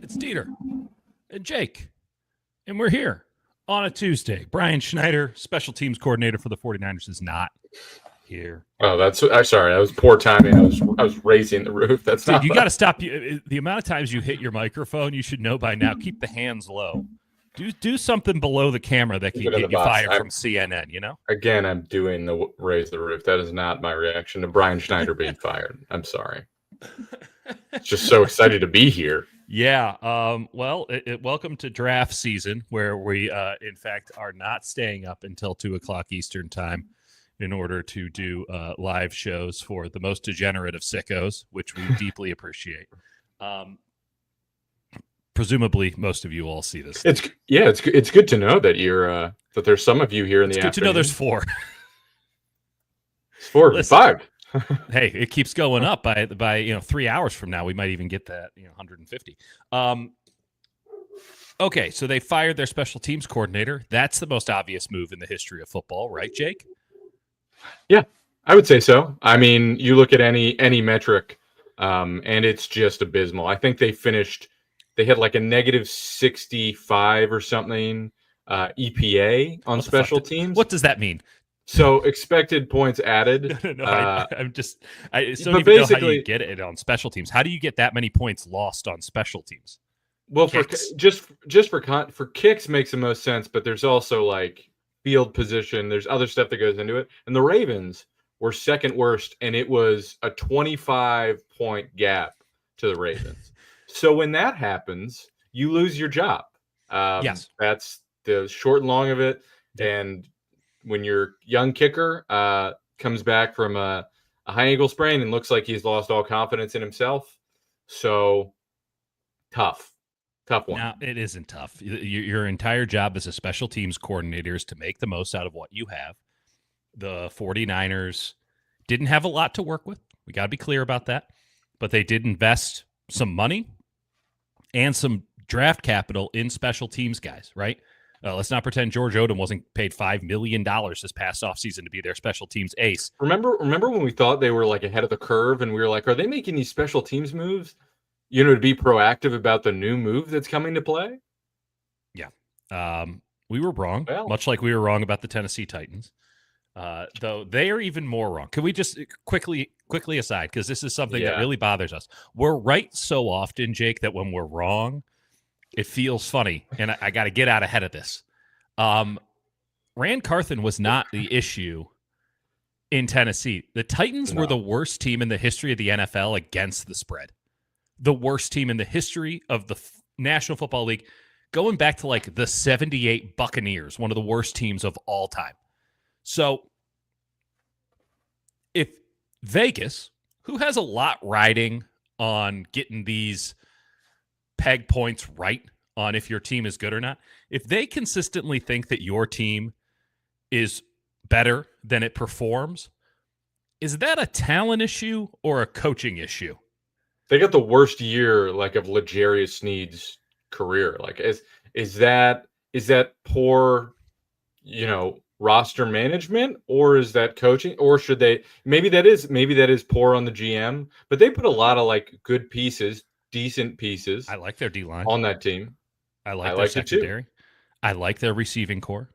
It's Dieter and Jake, and we're here on a Tuesday. Brian Schneider, special teams coordinator for the 49ers, is not here. Oh, I'm sorry. That was poor timing. I was raising the roof. That's Dude, not. you got to stop. The amount of times you hit your microphone, you should know by now. Keep the hands low. Do something below the camera that can get you fired from CNN, you know? Again, I'm doing the raise the roof. That is not my reaction to Brian Schneider being fired. I'm sorry. Just so excited to be here. Yeah. Well, welcome to draft season, where we, in fact, are not staying up until 2 o'clock Eastern time in order to do live shows for the most degenerate of sickos, which we deeply appreciate. Presumably, most of you all see this. It's good to know that you're that there's some of you here in the afternoon. It's good to know there's 4. It's 4, listen, 5. Hey, it keeps going up by 3 hours from now. We might even get that 150. Okay, so they fired their special teams coordinator. That's the most obvious move in the history of football, right, Jake? Yeah, I would say so. I mean, you look at any metric, and it's just abysmal. I think they had like a negative 65 or something EPA on special teams. What does that mean? So expected points added. No, I don't even know how you get it on special teams. How do you get that many points lost on special teams? Well, kicks. for kicks makes the most sense, but there's also like field position. There's other stuff that goes into it. And the Ravens were second worst, and it was a 25-point gap to the Ravens. So when that happens, you lose your job. Yes. That's the short and long of it. And when your young kicker comes back from a high ankle sprain and looks like he's lost all confidence in himself, so tough one. Now, it isn't tough. Your entire job as a special teams coordinator is to make the most out of what you have. The 49ers didn't have a lot to work with. We got to be clear about that. But they did invest some money and some draft capital in special teams guys, right? Let's not pretend George Odom wasn't paid $5 million this past offseason to be their special teams ace. Remember when we thought they were like ahead of the curve and we were like, are they making these special teams moves, to be proactive about the new move that's coming to play? Yeah. We were wrong, much like we were wrong about the Tennessee Titans. Though they are even more wrong. Can we just quickly aside, because this is something that really bothers us. We're right so often, Jake, that when we're wrong, it feels funny, and I got to get out ahead of this. Rand Carthon was not the issue in Tennessee. The Titans were the worst team in the history of the NFL against the spread. The worst team in the history of the National Football League, going back to like the 78 Buccaneers, one of the worst teams of all time. So if Vegas, who has a lot riding on getting these peg points right on if your team is good or not, if they consistently think that your team is better than it performs, is that a talent issue or a coaching issue? They got the worst year of L'Jarius Sneed's career. Is that poor, roster management, or is that coaching, or should they? Maybe that is poor on the GM, but they put a lot of good pieces, decent pieces. I like their D-line on that team. I like their secondary. I like their receiving core.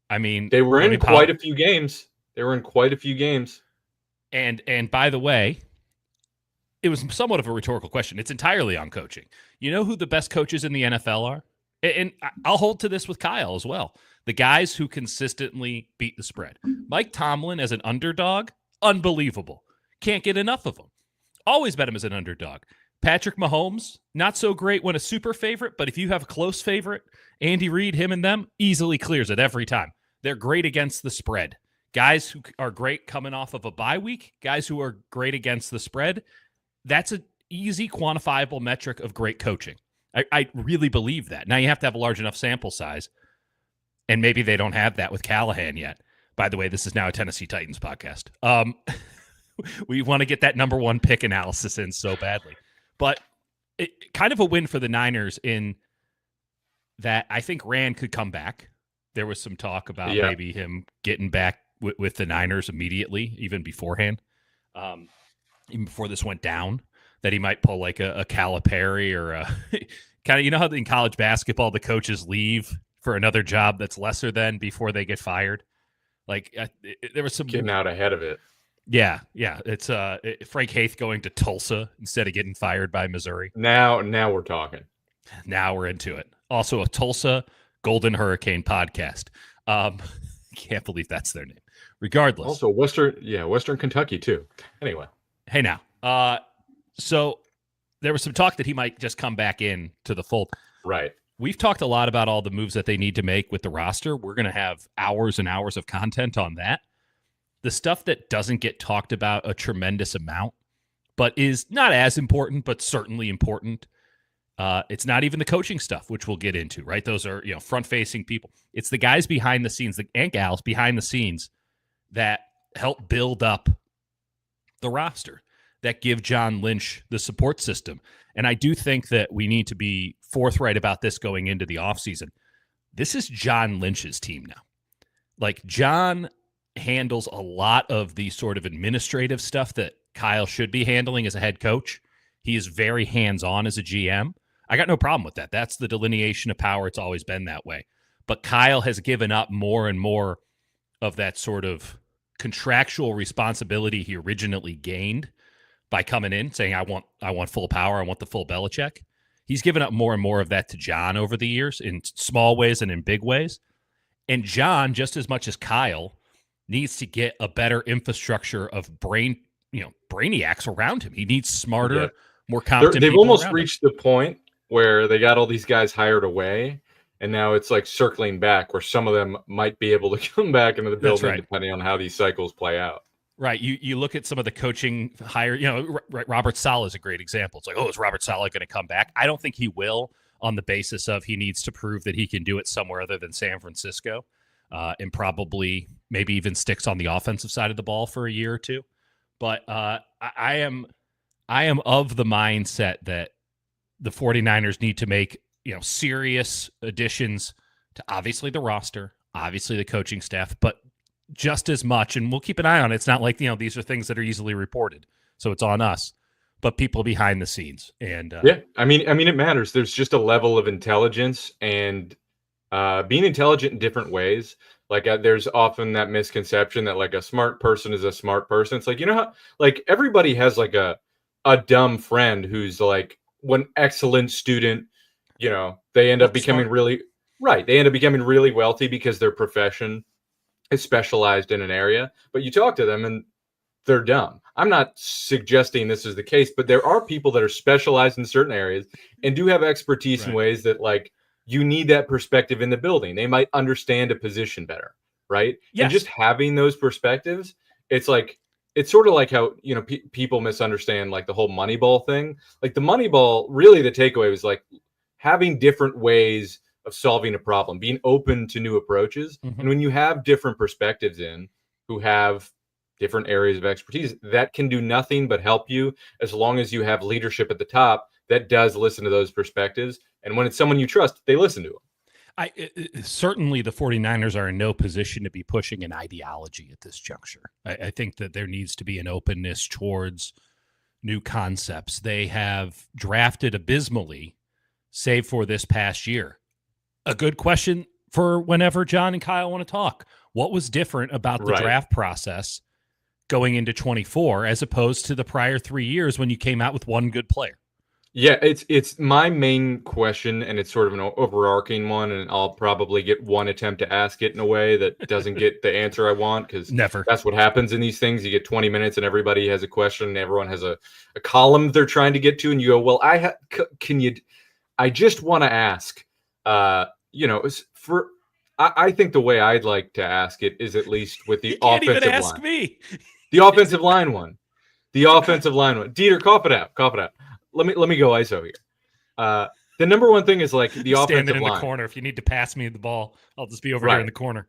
I mean, they were in quite a few games. And by the way, it was somewhat of a rhetorical question. It's entirely on coaching. You know who the best coaches in the NFL are? And I'll hold to this with Kyle as well. The guys who consistently beat the spread. Mike Tomlin as an underdog, unbelievable. Can't get enough of him. Always bet him as an underdog. Patrick Mahomes, not so great when a super favorite, but if you have a close favorite, Andy Reid, him and them, easily clears it every time. They're great against the spread. Guys who are great coming off of a bye week, guys who are great against the spread, that's an easy quantifiable metric of great coaching. I really believe that. Now you have to have a large enough sample size, and maybe they don't have that with Callahan yet. By the way, this is now a Tennessee Titans podcast. We want to get that number one pick analysis in so badly. But it kind of a win for the Niners in that I think Rand could come back. There was some talk about maybe him getting back with the Niners immediately, even beforehand, even before this went down, that he might pull like a Calipari or Kind of, you know how in college basketball the coaches leave for another job that's lesser than before they get fired. Like there was some Getting out ahead of it. Yeah. It's Frank Haith going to Tulsa instead of getting fired by Missouri. Now we're talking. Now we're into it. Also, a Tulsa Golden Hurricane podcast. Can't believe that's their name. Regardless. Also, Western Kentucky too. Anyway. Hey now. So there was some talk that he might just come back in to the fold. Right. We've talked a lot about all the moves that they need to make with the roster. We're going to have hours and hours of content on that. The stuff that doesn't get talked about a tremendous amount, but is not as important, but certainly important. It's not even the coaching stuff, which we'll get into, right? Those are, front-facing people. It's the guys behind the scenes, and gals behind the scenes that help build up the roster, that give John Lynch the support system. And I do think that we need to be forthright about this going into the offseason. This is John Lynch's team now. Like, John handles a lot of the sort of administrative stuff that Kyle should be handling as a head coach. He is very hands-on as a GM. I got no problem with that. That's the delineation of power. It's always been that way. But Kyle has given up more and more of that sort of contractual responsibility he originally gained by coming in saying, I want full power. I want the full Belichick. He's given up more and more of that to John over the years in small ways and in big ways. And John, just as much as Kyle, needs to get a better infrastructure of brainiacs around him. He needs smarter, more competent They've people almost around reached the point where they got all these guys hired away, and now it's like circling back where some of them might be able to come back into the building depending on how these cycles play out. Right. You look at some of the coaching hire, Robert Saleh is a great example. It's like, is Robert Saleh going to come back? I don't think he will, on the basis of he needs to prove that he can do it somewhere other than San Francisco, and probably maybe even sticks on the offensive side of the ball for a year or two. But I am of the mindset that the 49ers need to make, serious additions to obviously the roster, obviously the coaching staff, but just as much, and we'll keep an eye on it. It's not like, these are things that are easily reported, so it's on us, but people behind the scenes. And I mean, it matters. There's just a level of intelligence and being intelligent in different ways. Like there's often that misconception that like a smart person is a smart person. It's like, how, like everybody has like a dumb friend who's like one excellent student, they end up becoming really wealthy because their profession is specialized in an area, but you talk to them and they're dumb. I'm not suggesting this is the case, but there are people that are specialized in certain areas and do have expertise in ways that like you need that perspective in the building. They might understand a position better, right? Yes. And just having those perspectives, it's sort of like how, people misunderstand like the whole Moneyball thing. Like the Moneyball, really the takeaway was like having different ways of solving a problem, being open to new approaches. Mm-hmm. And when you have different perspectives who have different areas of expertise, that can do nothing but help you as long as you have leadership at the top that does listen to those perspectives. And when it's someone you trust, they listen to them. Certainly the 49ers are in no position to be pushing an ideology at this juncture. I think that there needs to be an openness towards new concepts. They have drafted abysmally, save for this past year. A good question for whenever John and Kyle want to talk. What was different about the draft process going into 24 as opposed to the prior 3 years when you came out with one good player? Yeah, it's my main question, and it's sort of an overarching one, and I'll probably get one attempt to ask it in a way that doesn't get the answer I want, because that's what happens in these things. You get 20 minutes, and everybody has a question, and everyone has a column they're trying to get to, and you go, well, I just want to ask, I think the way I'd like to ask it is at least with the offensive line. Ask me. The offensive line one. Dieter, cough it out. Let me go ISO here. The number one thing is like the offensive line. Standing in the corner. If you need to pass me the ball, I'll just be over here in the corner.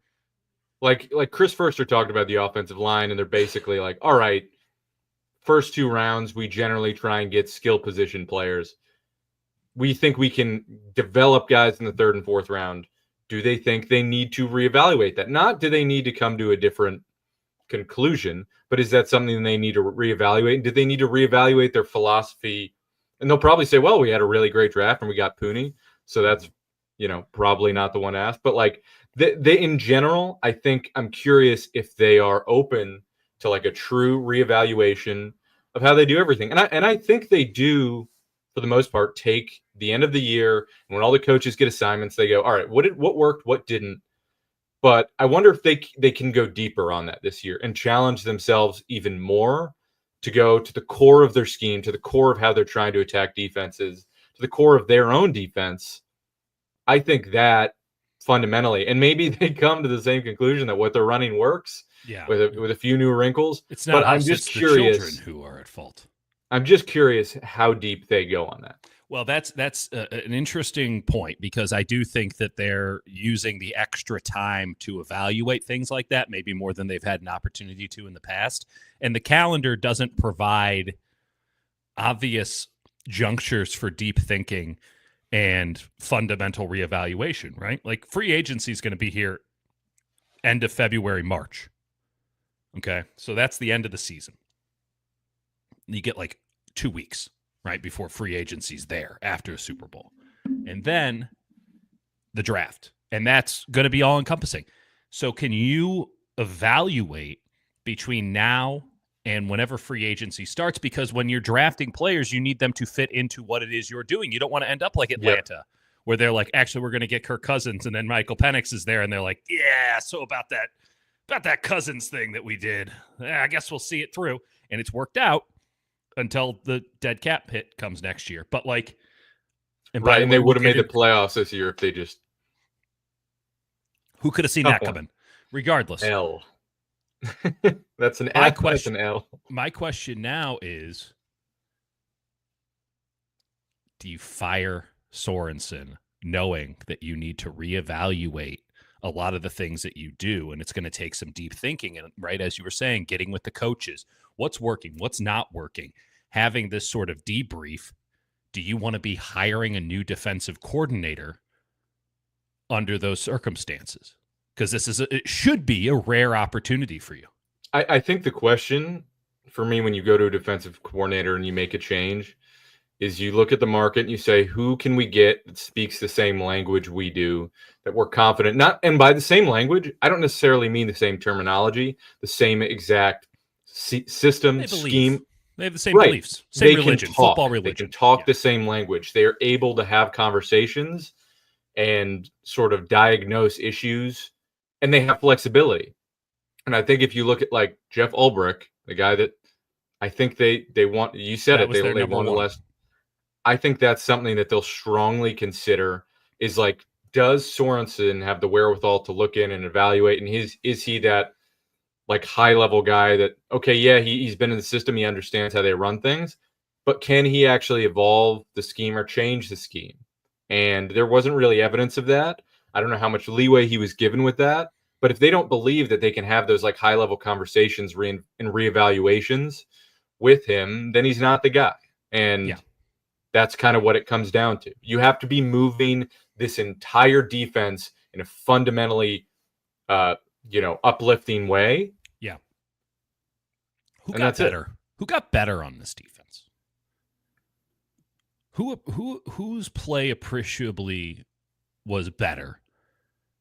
Like Chris Foerster talked about the offensive line, and they're basically like, all right, first 2 rounds, we generally try and get skill position players. We think we can develop guys in the 3rd and 4th round. Do they think they need to reevaluate that? Not do they need to come to a different conclusion, but is that something they need to reevaluate? And do they need to reevaluate their philosophy And they'll probably say, well, we had a really great draft and we got Pooney. So that's, probably not the one asked. But like they in general, I think I'm curious if they are open to like a true reevaluation of how they do everything. And I think they do, for the most part, take the end of the year and when all the coaches get assignments, they go, all right, what worked, what didn't. But I wonder if they can go deeper on that this year and challenge themselves even more to go to the core of their scheme, to the core of how they're trying to attack defenses, to the core of their own defense. I think that fundamentally, and maybe they come to the same conclusion that what they're running works, with a few new wrinkles. It's not. But I'm just curious. The children who are at fault. I'm just curious how deep they go on that. Well, that's an interesting point, because I do think that they're using the extra time to evaluate things like that, maybe more than they've had an opportunity to in the past. And the calendar doesn't provide obvious junctures for deep thinking and fundamental reevaluation, right? Like free agency is going to be here end of February, March. Okay, so that's the end of the season. You get like 2 weeks, right, before free agency's there after the Super Bowl. And then the draft. And that's going to be all encompassing. So can you evaluate between now and whenever free agency starts? Because when you're drafting players, you need them to fit into what it is you're doing. You don't want to end up like Atlanta, where they're like, actually, we're going to get Kirk Cousins, and then Michael Penix is there, and they're like, yeah, so about that Cousins thing that we did, I guess we'll see it through. And it's worked out until the dead cap hit comes next year. But like, and they would have made the playoffs this year if they just. Who could have seen that coming? Regardless. L. That's an F. That's an L. My question now is, do you fire Sorensen knowing that you need to reevaluate a lot of the things that you do, and it's going to take some deep thinking, and right, as you were saying, getting with the coaches, what's working, what's not working, having this sort of debrief? Do you want to be hiring a new defensive coordinator under those circumstances? Because it should be a rare opportunity for you. I think the question for me when you go to a defensive coordinator and you make a change is you look at the market and you say, who can we get that speaks the same language we do, that we're confident? And by the same language, I don't necessarily mean the same terminology, the same exact system, scheme. They have the same beliefs, same religion, football religion. They can talk the same language. They are able to have conversations and sort of diagnose issues, and they have flexibility. And I think if you look at like Jeff Ulbrich, the guy that I think they want, you said it, they want less. I think that's something that they'll strongly consider is like, does Sorensen have the wherewithal to look in and evaluate? And is he that like high level guy that, okay, yeah, he's been in the system. He understands how they run things, but can he actually evolve the scheme or change the scheme? And there wasn't really evidence of that. I don't know how much leeway he was given with that, but if they don't believe that they can have those like high level conversations and reevaluations with him, then he's not the guy. And that's kind of what it comes down to. You have to be moving this entire defense in a fundamentally, uplifting way. Yeah. Who got better? Who got better on this defense? Whose play appreciably was better?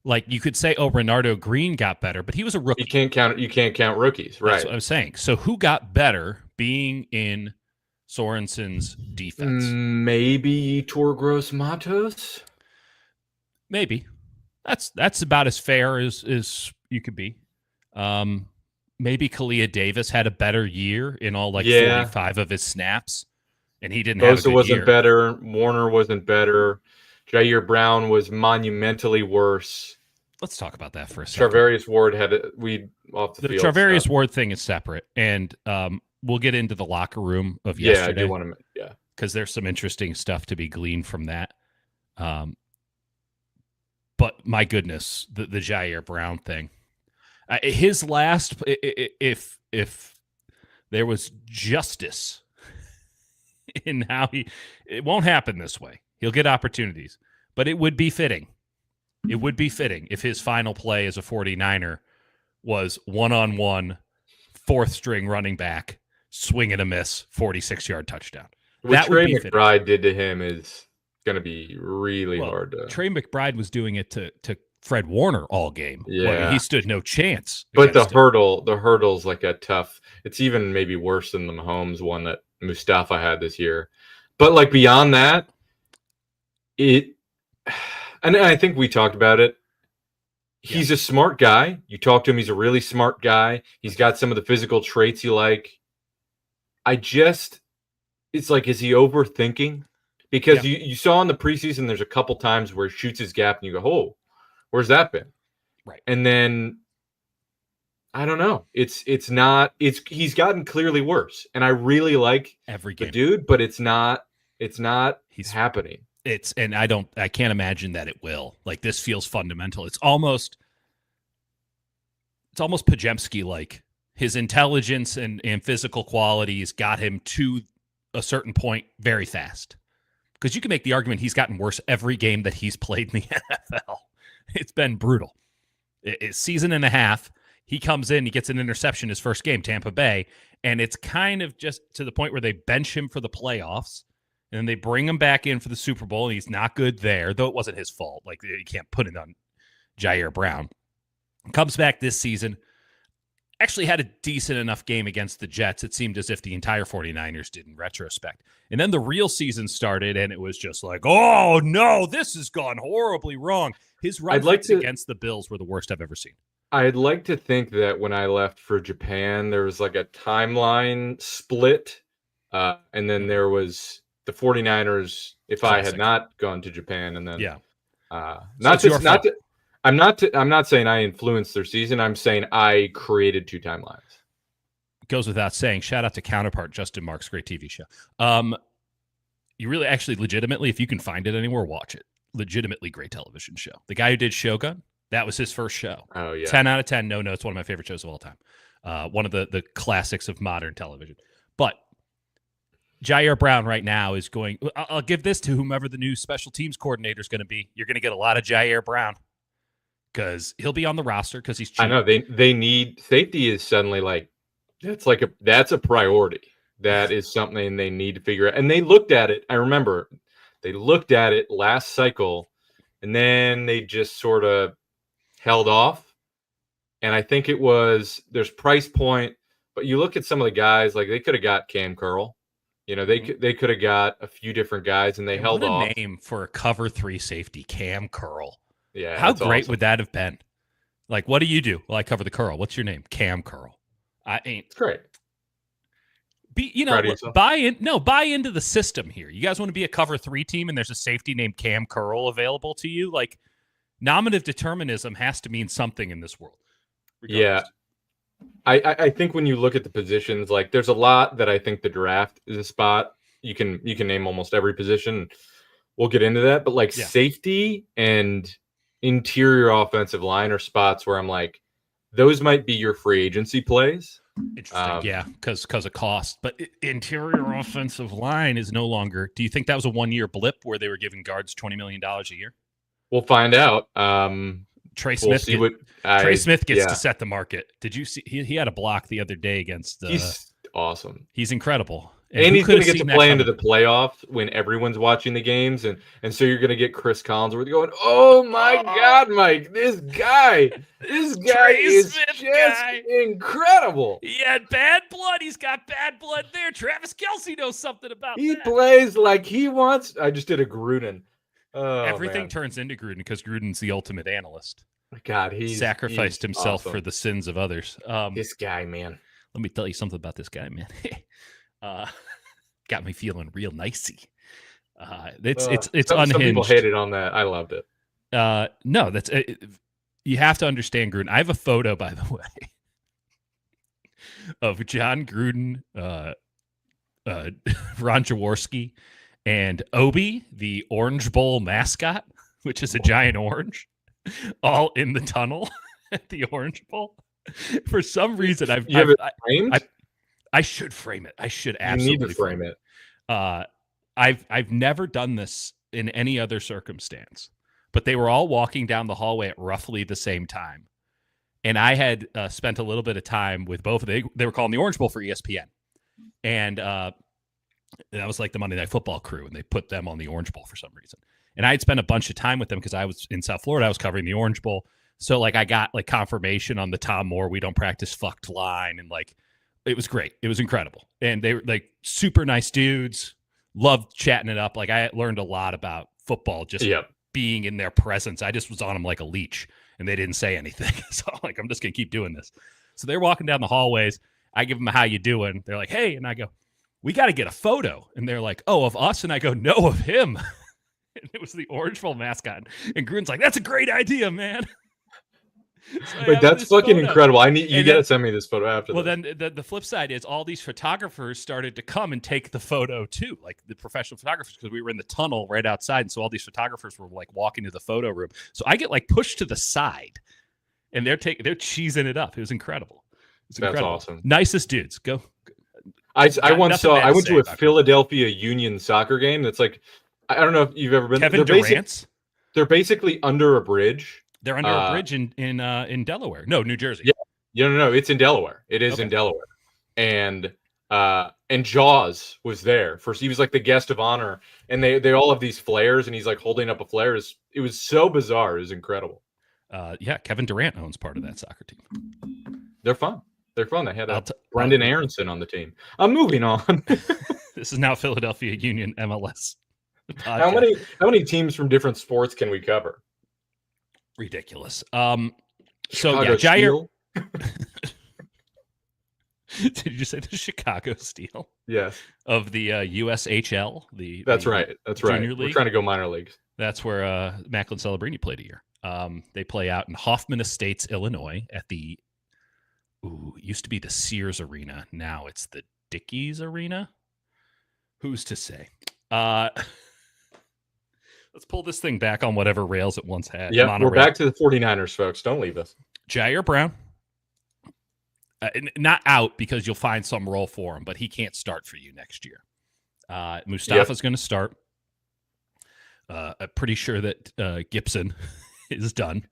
Like you could say, Renardo Green got better, but he was a rookie. You can't count rookies, right? That's what I'm saying. So who got better being in Sorensen's defense? Maybe Yetur Gross-Matos. Maybe. That's about as fair as you could be. Maybe Kalia Davis had a better year in all 45 of his snaps, and he didn't have a good wasn't year. Better. Warner wasn't better. Jair Brown was monumentally worse. Let's talk about that for a second. Charvarius Ward had off the field. The Charvarius Ward thing is separate, and we'll get into the locker room of yesterday. I do want to. Because there's some interesting stuff to be gleaned from that. But my goodness, the Jair Brown thing. His last, if there was justice in how it won't happen this way. He'll get opportunities, but it would be fitting. It would be fitting if his final play as a 49er was one-on-one, fourth string running back, swing and a miss, 46-yard touchdown. What That would Trey be fitting. McBride did to him is going to be really hard to. Trey McBride was doing it to Fred Warner all game. Yeah. He stood no chance. But the hurdle's like a tough. It's even maybe worse than the Mahomes one that Mustafa had this year. But like beyond that, and I think we talked about it. He's a smart guy. You talk to him, he's a really smart guy. He's got some of the physical traits you like. It's like, is he overthinking? Because you saw in the preseason, there's a couple times where he shoots his gap and you go, oh, where's that been? Right. And then I don't know. He's gotten clearly worse. And I really like every game, the dude, but it's not happening. I can't imagine that it will. Like, this feels fundamental. It's almost Pajemski like. His intelligence and physical qualities got him to a certain point very fast. Because you can make the argument he's gotten worse every game that he's played in the NFL. It's been brutal. It's season and a half. He comes in, he gets an interception his first game, Tampa Bay, and it's kind of just to the point where they bench him for the playoffs, and then they bring him back in for the Super Bowl, and he's not good there, though it wasn't his fault. Like, you can't put it on Jair Brown. Comes back this season, actually had a decent enough game against the Jets. It seemed as if the entire 49ers did in retrospect. And then the real season started, and it was just like, oh, no, this has gone horribly wrong. His runs against the Bills were the worst I've ever seen. I'd like to think that when I left for Japan, there was like a timeline split. And then there was the 49ers, if I had not gone to Japan. And then, I'm not saying I influenced their season. I'm saying I created two timelines. Goes without saying. Shout out to Counterpart, Justin Marks, great TV show. You really, actually, legitimately, if you can find it anywhere, watch it. Legitimately great television show. The guy who did Shogun, that was his first show. Oh yeah, 10 out of 10. No notes. One of my favorite shows of all time. One of the classics of modern television. But Jair Brown right now is going. I'll give this to whomever the new special teams coordinator is going to be. You're going to get a lot of Jair Brown. Because he'll be on the roster because he's cheap. I know they need safety is suddenly like that's a priority. That is something they need to figure out. And they looked at it. I remember they looked at it last cycle, and then they just sort of held off. And I think it was there's price point, but you look at some of the guys like they could have got Cam Curl. You know, they could have got a few different guys, and they held off. What a name for a cover 3 safety, Cam Curl. Yeah, how great would that have been? Like, what do you do? Well, I cover the curl. What's your name? Cam Curl. It's great. Buy into the system here. You guys want to be a cover 3 team and there's a safety named Cam Curl available to you? Like, nominative determinism has to mean something in this world. Regardless. Yeah. I think when you look at the positions, like there's a lot that I think the draft is a spot. You can name almost every position. We'll get into that, but safety and interior offensive line are spots where I'm like, those might be your free agency plays. Interesting, because of cost. But interior offensive line is no longer. Do you think that was a 1-year blip where they were giving guards $20 million a year? We'll find out. Trey Smith gets to set the market. Did you see? He had a block the other day against. He's awesome. He's incredible. And he's going to get to play into the playoffs when everyone's watching the games. And so you're going to get Chris Collinsworth going, oh, my God, Mike, this guy is just incredible. He had bad blood. He's got bad blood there. Travis Kelce knows something about that. He plays like he wants. I just did a Gruden. Oh, everything turns into Gruden because Gruden's the ultimate analyst. God, he sacrificed himself for the sins of others. This guy, man. Let me tell you something about this guy, man. Got me feeling real nicey. It's unhinged. Some people hated on that. I loved it. No, that's you have to understand Gruden. I have a photo, by the way, of John Gruden, Ron Jaworski, and Obi, the Orange Bowl mascot, which is a giant orange, all in the tunnel at the Orange Bowl. For some reason, I should frame it. I should absolutely frame it. I've never done this in any other circumstance, but they were all walking down the hallway at roughly the same time. And I had spent a little bit of time with both of them. They were calling the Orange Bowl for ESPN. And That was like the Monday Night Football crew, and they put them on the Orange Bowl for some reason. And I had spent a bunch of time with them because I was in South Florida. I was covering the Orange Bowl. So like I got like confirmation on the Tom Moore "we don't practice fucked" line, and like it was great. It was incredible. And they were like super nice dudes. Loved chatting it up. Like I learned a lot about football just being in their presence. I just was on them like a leech, and they didn't say anything. So like I'm just gonna keep doing this. So they're walking down the hallways. I give them a "how you doing?" They're like, "Hey," and I go, "We got to get a photo." And they're like, "Oh, of us?" And I go, "No, of him." And it was the Orange Bowl mascot. And Gruden's like, "That's a great idea, man." So Wait, that's fucking photo. incredible. You got to send me this photo after. Well, then the flip side is all these photographers started to come and take the photo too, like the professional photographers, because we were in the tunnel right outside. And so all these photographers were like walking to the photo room. So I get like pushed to the side, and they're cheesing it up. It was incredible. It's incredible. That's awesome. Nicest dudes. Go. I went to a Philadelphia Union soccer game. That's like, I don't know if you've ever been. Kevin Durant's. They're basically under a bridge. They're under a bridge in Delaware. No, New Jersey. Yeah. No. It's in Delaware. It is in Delaware. And Jaws was there first. He was like the guest of honor, and they all have these flares, and he's like holding up a flare. It was so bizarre. It was incredible. Kevin Durant owns part of that soccer team. They're fun. They had Brendan Aronson on the team. I'm moving on. This is now Philadelphia Union MLS. Podcast. How many teams from different sports can we cover? Ridiculous. Chicago Jair. Did you say the Chicago Steel? Yes. Of the USHL. That's right. League. We're trying to go minor leagues. That's where Macklin Celebrini played a year. They play out in Hoffman Estates, Illinois, at the it used to be the Sears Arena. Now it's the Dickies Arena. Who's to say? Let's pull this thing back on whatever rails it once had. Yeah, we're back to the 49ers, folks. Don't leave us. Jair Brown. Not out because you'll find some role for him, but he can't start for you next year. Mustafa's going to start. I'm pretty sure that Gibson is done.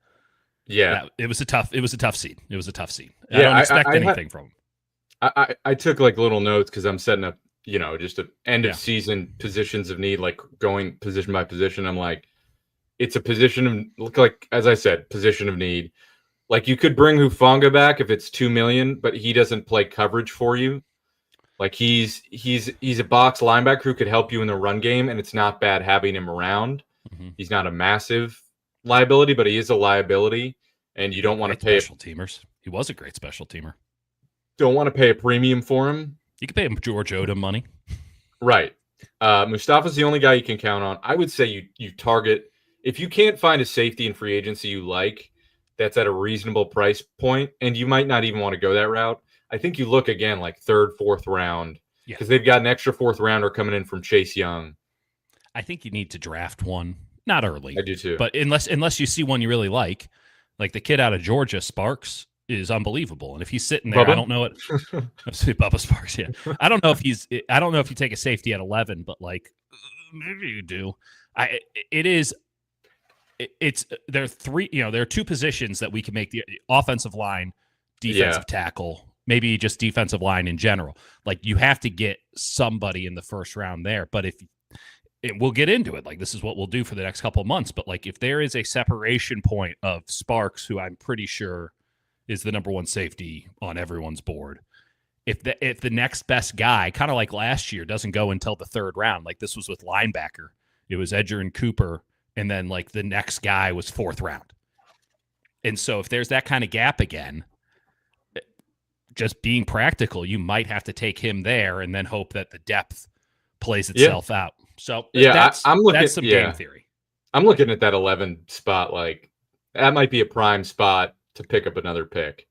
Yeah, it was a tough seed. I don't expect anything from him. I took like little notes because I'm setting up, just a end of season positions of need, like going position by position. I'm like, it's a position of as I said, position of need. Like you could bring Hufanga back if it's $2 million, but he doesn't play coverage for you. Like he's a box linebacker who could help you in the run game, and it's not bad having him around. Mm-hmm. He's not a massive liability, but he is a liability, and you don't want to pay special teamers. He was a great special teamer. Don't want to pay a premium for him. You could pay him George Odom money, right? Mustafa's the only guy you can count on. I would say you target if you can't find a safety in free agency you like that's at a reasonable price point, and you might not even want to go that route. I think you look again like third, fourth round because they've got an extra fourth rounder coming in from Chase Young. I think you need to draft one. Not early. I do too. But unless you see one you really like the kid out of Georgia, Sparks, is unbelievable. And if he's sitting there, Bubba? I don't know it. Bubba Sparks, yeah. I don't know if you take a safety at 11, but maybe you do. There are three, there are two positions that we can make: the offensive line, defensive tackle, maybe just defensive line in general. Like you have to get somebody in the first round there. But we'll get into it. Like this is what we'll do for the next couple of months. But if there is a separation point of Sparks, who I'm pretty sure is the number one safety on everyone's board, if the next best guy, kind of like last year, doesn't go until the third round, like this was with linebacker, it was Edger and Cooper, and then the next guy was fourth round. And so if there's that kind of gap again, just being practical, you might have to take him there and then hope that the depth plays itself out. So that's some game theory. I'm looking at that 11 spot. That might be a prime spot to pick up another pick.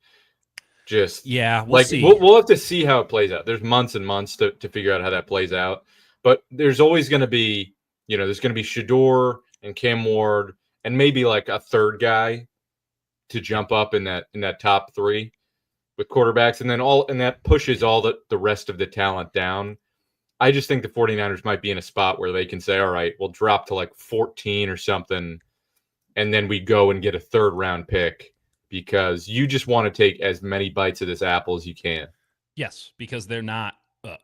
We'll see. We'll have to see how it plays out. There's months and months to figure out how that plays out. But there's always going to be, there's going to be Shedeur and Cam Ward and maybe a third guy to jump up in that top three with quarterbacks, and that pushes all the rest of the talent down. I just think the 49ers might be in a spot where they can say, all right, we'll drop to 14 or something, and then we go and get a third round pick because you just want to take as many bites of this apple as you can. Yes, because they're not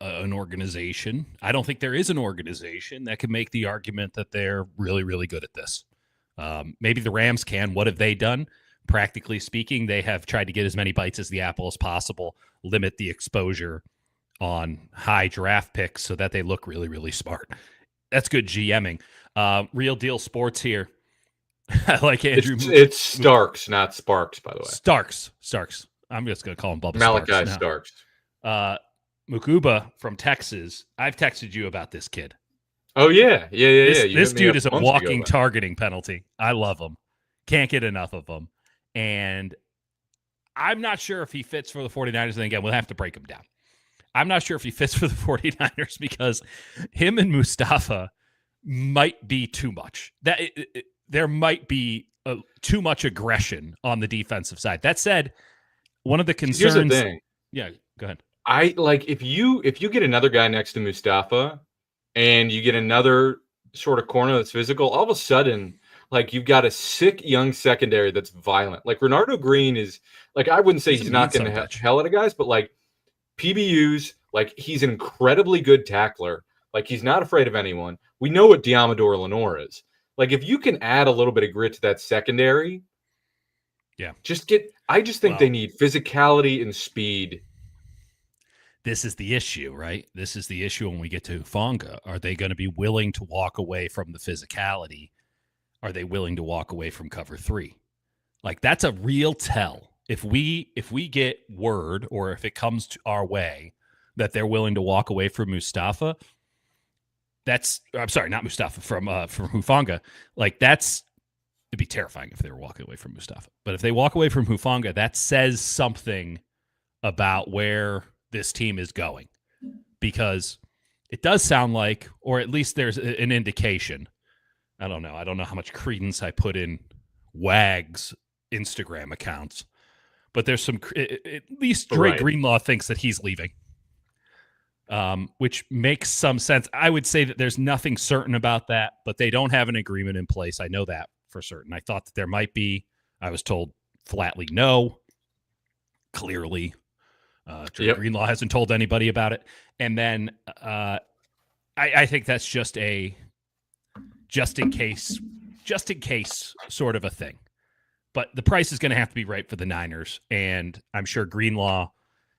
an organization. I don't think there is an organization that can make the argument that they're really, really good at this. Maybe the Rams can. What have they done? Practically speaking, they have tried to get as many bites as the apple as possible, limit the exposure on high draft picks so that they look really, really smart. That's good GMing. Real Deal Sports here. I like Andrew. It's Starks, not Sparks, by the way. Starks. I'm just going to call him Bubba Malachi Starks. Mukuba from Texas. I've texted you about this kid. Oh, yeah. This dude is a walking targeting penalty. I love him. Can't get enough of him. And I'm not sure if he fits for the 49ers. And again, we'll have to break him down. I'm not sure if he fits for the 49ers because him and Mustafa might be too much. There might be too much aggression on the defensive side. That said, one of the concerns. Here's the thing. Yeah, go ahead. I like if you get another guy next to Mustafa and you get another sort of corner that's physical, all of a sudden, like you've got a sick young secondary that's violent. Like Renardo Green is like, I wouldn't say he's not going to have hell out of guys, but like PBUs, like he's an incredibly good tackler. Like he's not afraid of anyone. We know what Diamador Lenore is. Like if you can add a little bit of grit to that secondary, I just think they need physicality and speed. This is the issue, right? This is the issue when we get to Hufanga. Are they going to be willing to walk away from the physicality? Are they willing to walk away from cover 3? Like that's a real tell. If we get word or if it comes to our way that they're willing to walk away from Mustafa, I'm sorry, not Mustafa, from Hufanga. Like it'd be terrifying if they were walking away from Mustafa. But if they walk away from Hufanga, that says something about where this team is going, because it does sound like, or at least there's an indication. I don't know how much credence I put in WAG's Instagram accounts, but there's some, at least Dre Greenlaw thinks that he's leaving, which makes some sense. I would say that there's nothing certain about that, but they don't have an agreement in place. I know that for certain. I thought that there might be. I was told flatly no. Clearly, Dre Greenlaw hasn't told anybody about it. And then I think that's just in case sort of a thing. But the price is going to have to be right for the Niners. And I'm sure Greenlaw,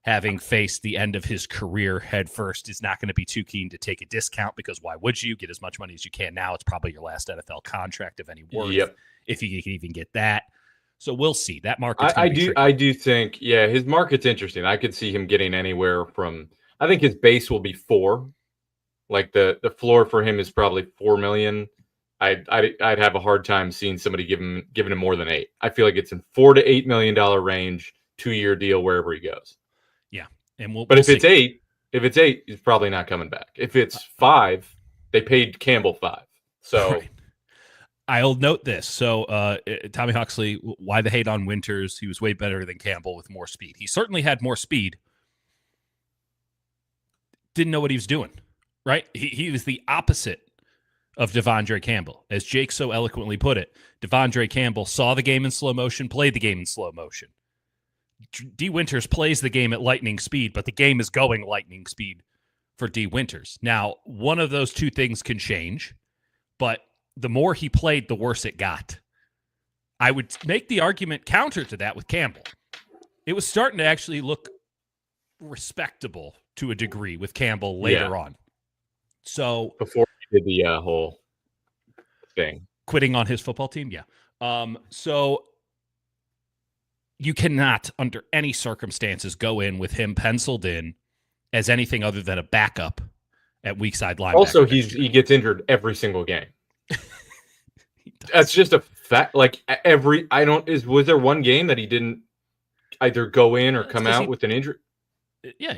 having faced the end of his career head first, is not going to be too keen to take a discount, because why would you? Get as much money as you can now. It's probably your last NFL contract of any worth, if you can even get that. So we'll see. That market. I do think, his market's interesting. I could see him getting anywhere from, I think his base will be 4. Like the floor for him is probably 4 million. I'd have a hard time seeing somebody giving him more than 8. I feel like it's in $4 to $8 million range, 2-year deal wherever he goes. Yeah, and if it's 8, he's probably not coming back. If it's 5, they paid Campbell 5. So. Right. I'll note this. So, Tommy Huxley, why the hate on Winters? He was way better than Campbell with more speed. He certainly had more speed. Didn't know what he was doing, right? He was the opposite of Devondre Campbell. As Jake so eloquently put it, Devondre Campbell saw the game in slow motion, played the game in slow motion. D. Winters plays the game at lightning speed, but the game is going lightning speed for D. Winters. Now, one of those two things can change, but the more he played, the worse it got. I would make the argument counter to that with Campbell. It was starting to actually look respectable to a degree with Campbell later on. So before he did the whole thing, quitting on his football team, so you cannot, under any circumstances, go in with him penciled in as anything other than a backup at weak side linebacker. Also, he gets injured every single game. That's just a fact. Like was there one game that he didn't either go in or come out with an injury? Yeah.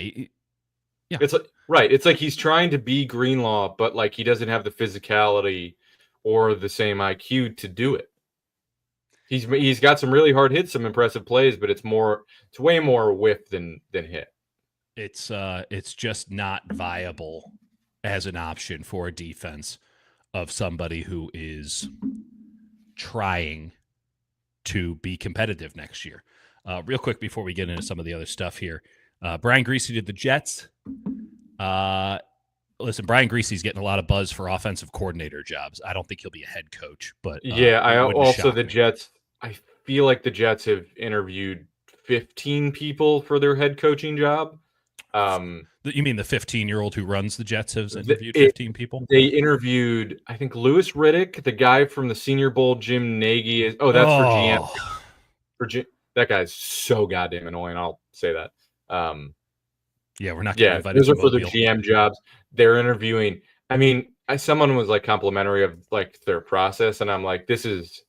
It's like, right. It's like he's trying to be Greenlaw, but like he doesn't have the physicality or the same IQ to do it. He's got some really hard hits, some impressive plays, but it's way more whiff than hit. It's just not viable as an option for a defense of somebody who is trying to be competitive next year. Real quick before we get into some of the other stuff here, Brian Griese did the Jets. Listen, Brian Greasy's getting a lot of buzz for offensive coordinator jobs. I don't think he'll be a head coach, but Yeah, I it wouldn't also shock the me. Jets. I feel like the Jets have interviewed 15 people for their head coaching job. You mean the 15-year-old who runs the Jets has The, interviewed it, 15 people? they interviewed, I think, Louis Riddick, the guy from the Senior Bowl. Jim Nagy is. Oh, that's for GM. Oh, That guy's so goddamn annoying. I'll say that. yeah, we're not getting Yeah, invited those to are for the Mobile. GM jobs. They're interviewing. I mean, someone was like complimentary of like their process, and I'm like, this is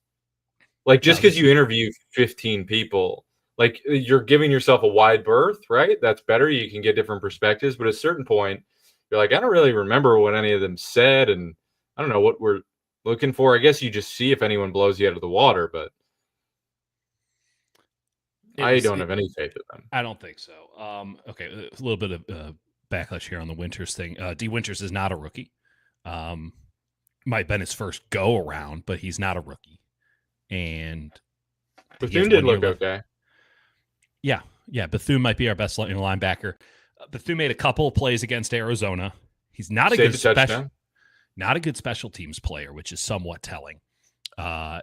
like just because you interview 15 people, like you're giving yourself a wide berth, right? That's better. You can get different perspectives, but at a certain point, you're like, I don't really remember what any of them said, and I don't know what we're looking for. I guess you just see if anyone blows you out of the water, but I don't have any faith in them. I don't think so. Okay, a little bit of backlash here on the Winters thing. D. Winters is not a rookie. Might have been his first go around, but he's not a rookie. And Bethune did look okay. Yeah. Bethune might be our best linebacker. Bethune made a couple of plays against Arizona. He's not a good special teams player, which is somewhat telling.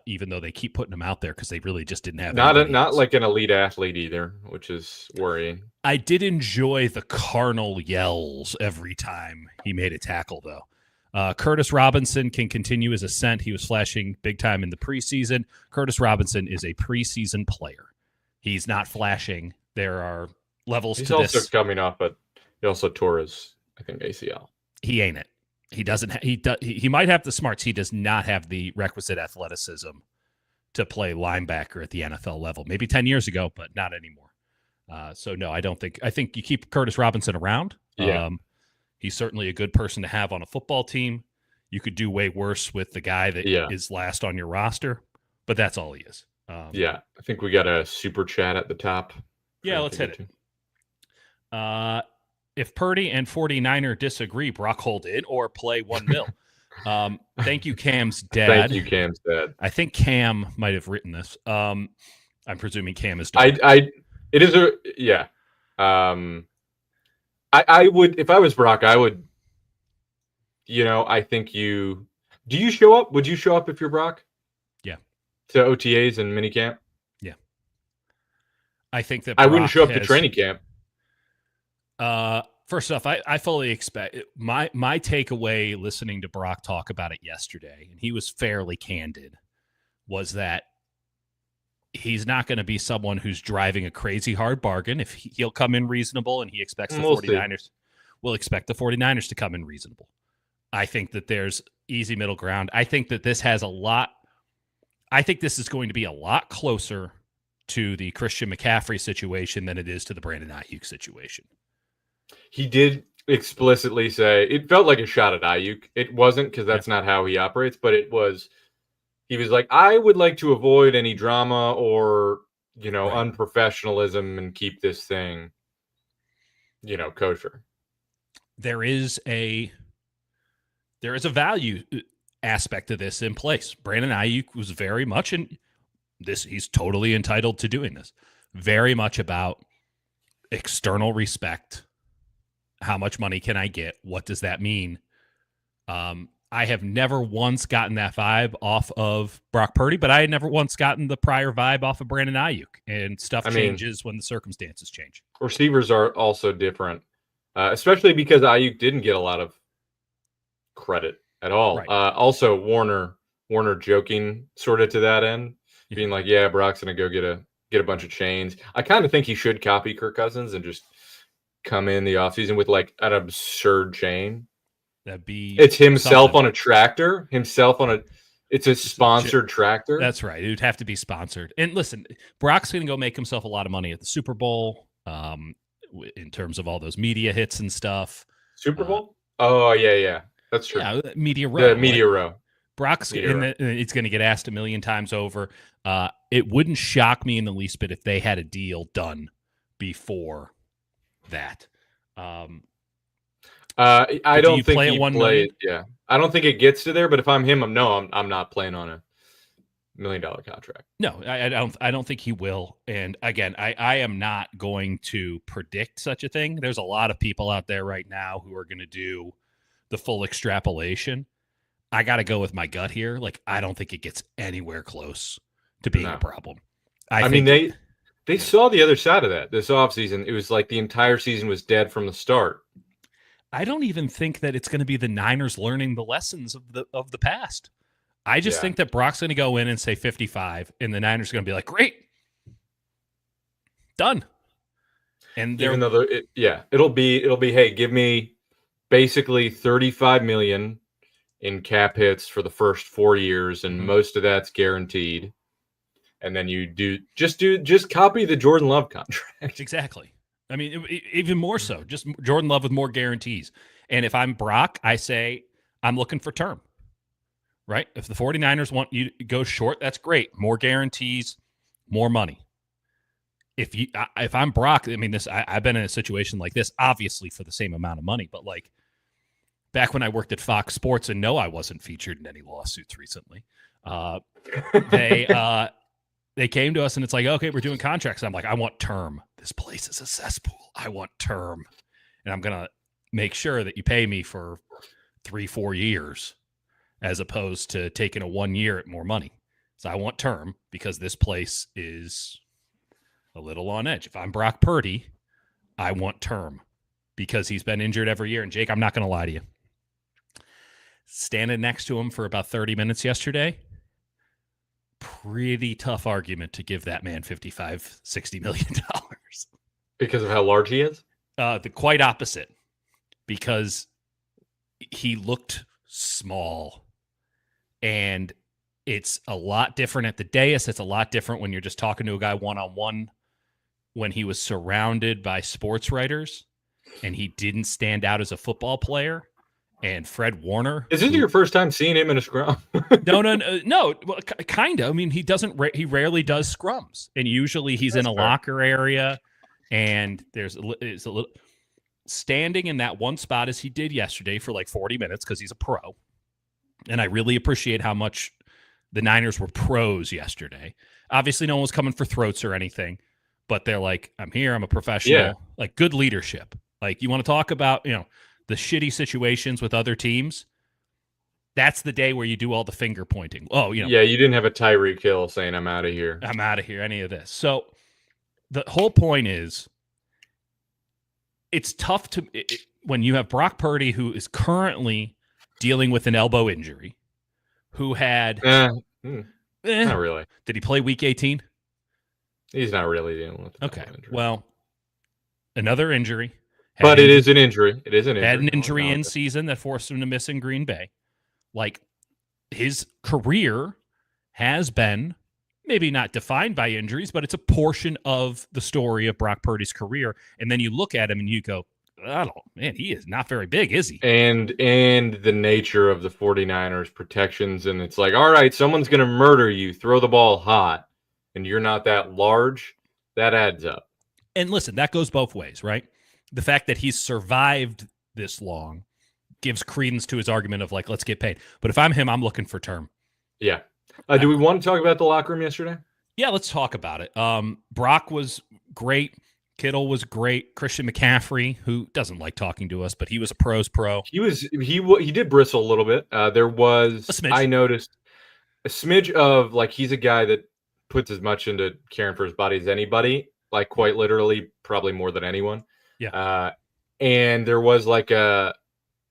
Even though they keep putting him out there because they really just didn't have not like an elite athlete either, which is worrying. I did enjoy the carnal yells every time he made a tackle, though. Curtis Robinson can continue his ascent. He was flashing big time in the preseason. Curtis Robinson is a preseason player. He's not flashing. There are levels to this. He's also coming off, but he also tore his, I think, ACL. He ain't it. He doesn't. He might have the smarts. He does not have the requisite athleticism to play linebacker at the NFL level. Maybe 10 years ago, but not anymore. So no, I don't think. I think you keep Curtis Robinson around. Yeah. He's certainly a good person to have on a football team. You could do way worse with the guy that is last on your roster, but that's all he is. I think we got a super chat at the top. Yeah, let's hit it. If Purdy and 49er disagree, Brock hold it or play 1-0. Thank you, Cam's dad. Thank you, Cam's dad. I think Cam might have written this. I'm presuming Cam is done. It is I would, if I was Brock, I would, I think do you show up? Would you show up if you're Brock? Yeah. To OTAs and minicamp? Yeah. I think that I wouldn't show up to training camp. First off, I fully expect my takeaway listening to Brock talk about it yesterday, and he was fairly candid, was that he's not going to be someone who's driving a crazy hard bargain. If he'll come in reasonable, and he expects the 49ers, we'll expect the 49ers to come in reasonable. I think that there's easy middle ground. I think that this has I think this is going to be a lot closer to the Christian McCaffrey situation than it is to the Brandon Ayuk situation. He did explicitly say it felt like a shot at Ayuk. It wasn't, because that's not how he operates, but it was. He was like, I would like to avoid any drama or unprofessionalism and keep this thing, kosher. There is a value aspect to this in place. Brandon Ayuk was very much in this. He's totally entitled to doing this. Very much about external respect. How much money can I get? What does that mean? I have never once gotten that vibe off of Brock Purdy, but I had never once gotten the prior vibe off of Brandon Ayuk. And stuff changes when the circumstances change. Receivers are also different, especially because Ayuk didn't get a lot of credit at all. Right. Also, Warner joking sort of to that end, being like, "Yeah, Brock's gonna go get a bunch of chains." I kind of think he should copy Kirk Cousins and just come in the offseason with like an absurd chain. It's himself something. On a tractor, it's a sponsored tractor. That's right. It would have to be sponsored. And listen, Brock's going to go make himself a lot of money at the Super Bowl, in terms of all those media hits and stuff. Super Bowl? Oh, yeah. That's true. Yeah, Media Row. The Media Row. Brock's it's going to get asked a million times over. It wouldn't shock me in the least bit if they had a deal done before that. I don't think he played. Yeah, I don't think it gets to there. But if I'm him, I'm not playing on it. million contract. No, I don't think he will. And again, I am not going to predict such a thing. There's a lot of people out there right now who are going to do the full extrapolation. I got to go with my gut here. Like, I don't think it gets anywhere close to being a problem. I mean, they saw the other side of that this offseason. It was like the entire season was dead from the start. I don't even think that it's going to be the Niners learning the lessons of the past. I just think that Brock's going to go in and say 55, and the Niners are going to be like, great, done. And even though it'll be, hey, give me basically $35 million in cap hits for the first 4 years, and most of that's guaranteed. And then you just copy the Jordan Love contract. Exactly. I mean, even more so, just Jordan Love with more guarantees. And if I'm Brock, I say I'm looking for term, right? If the 49ers want you to go short, that's great. More guarantees, more money. If I'm Brock, I mean, I've been in a situation like this, obviously for the same amount of money, but like back when I worked at Fox Sports, and no, I wasn't featured in any lawsuits recently. They came to us and it's like, okay, we're doing contracts. I'm like, I want term. This place is a cesspool. I want term. And I'm going to make sure that you pay me for 3-4 years as opposed to taking a 1 year at more money. So I want term because this place is a little on edge. If I'm Brock Purdy, I want term because he's been injured every year. And Jake, I'm not going to lie to you. Standing next to him for about 30 minutes yesterday, pretty tough argument to give that man $55-60 million because of how large he is. The quite opposite, because he looked small, and it's a lot different at the dais. It's a lot different when you're just talking to a guy one-on-one. When he was surrounded by sports writers, and he didn't stand out as a football player. And Fred Warner. Is this your first time seeing him in a scrum? No. Well, kind of. I mean, he rarely does scrums, and usually he's in a locker area, and it's a little standing in that one spot as he did yesterday for like 40 minutes because he's a pro. And I really appreciate how much the Niners were pros yesterday. Obviously, no one was coming for throats or anything, but they're like, I'm here, I'm a professional. Yeah. Like, good leadership. Like, you want to talk about, the shitty situations with other teams, that's the day where you do all the finger pointing. Oh, Yeah, you didn't have a Tyreek Hill saying, I'm out of here. I'm out of here, any of this. So the whole point is it's tough when you have Brock Purdy, who is currently dealing with an elbow injury, who had... not really. Did he play week 18? He's not really dealing with an elbow injury. Well, another injury. But it is an injury. It is an injury. Had an injury in season that forced him to miss in Green Bay. Like, his career has been maybe not defined by injuries, but it's a portion of the story of Brock Purdy's career. And then you look at him and you go, he is not very big, is he? And the nature of the 49ers protections. And it's like, all right, someone's going to murder you, throw the ball hot, and you're not that large. That adds up. And listen, that goes both ways, right? The fact that he's survived this long gives credence to his argument of like, let's get paid. But if I'm him, I'm looking for term. Yeah. Do we want to talk about the locker room yesterday? Yeah, let's talk about it. Brock was great. Kittle was great. Christian McCaffrey, who doesn't like talking to us, but he was a pro's pro. He did bristle a little bit. There was, I noticed, a smidge of like, he's a guy that puts as much into caring for his body as anybody, like quite literally, probably more than anyone. Yeah. And there was like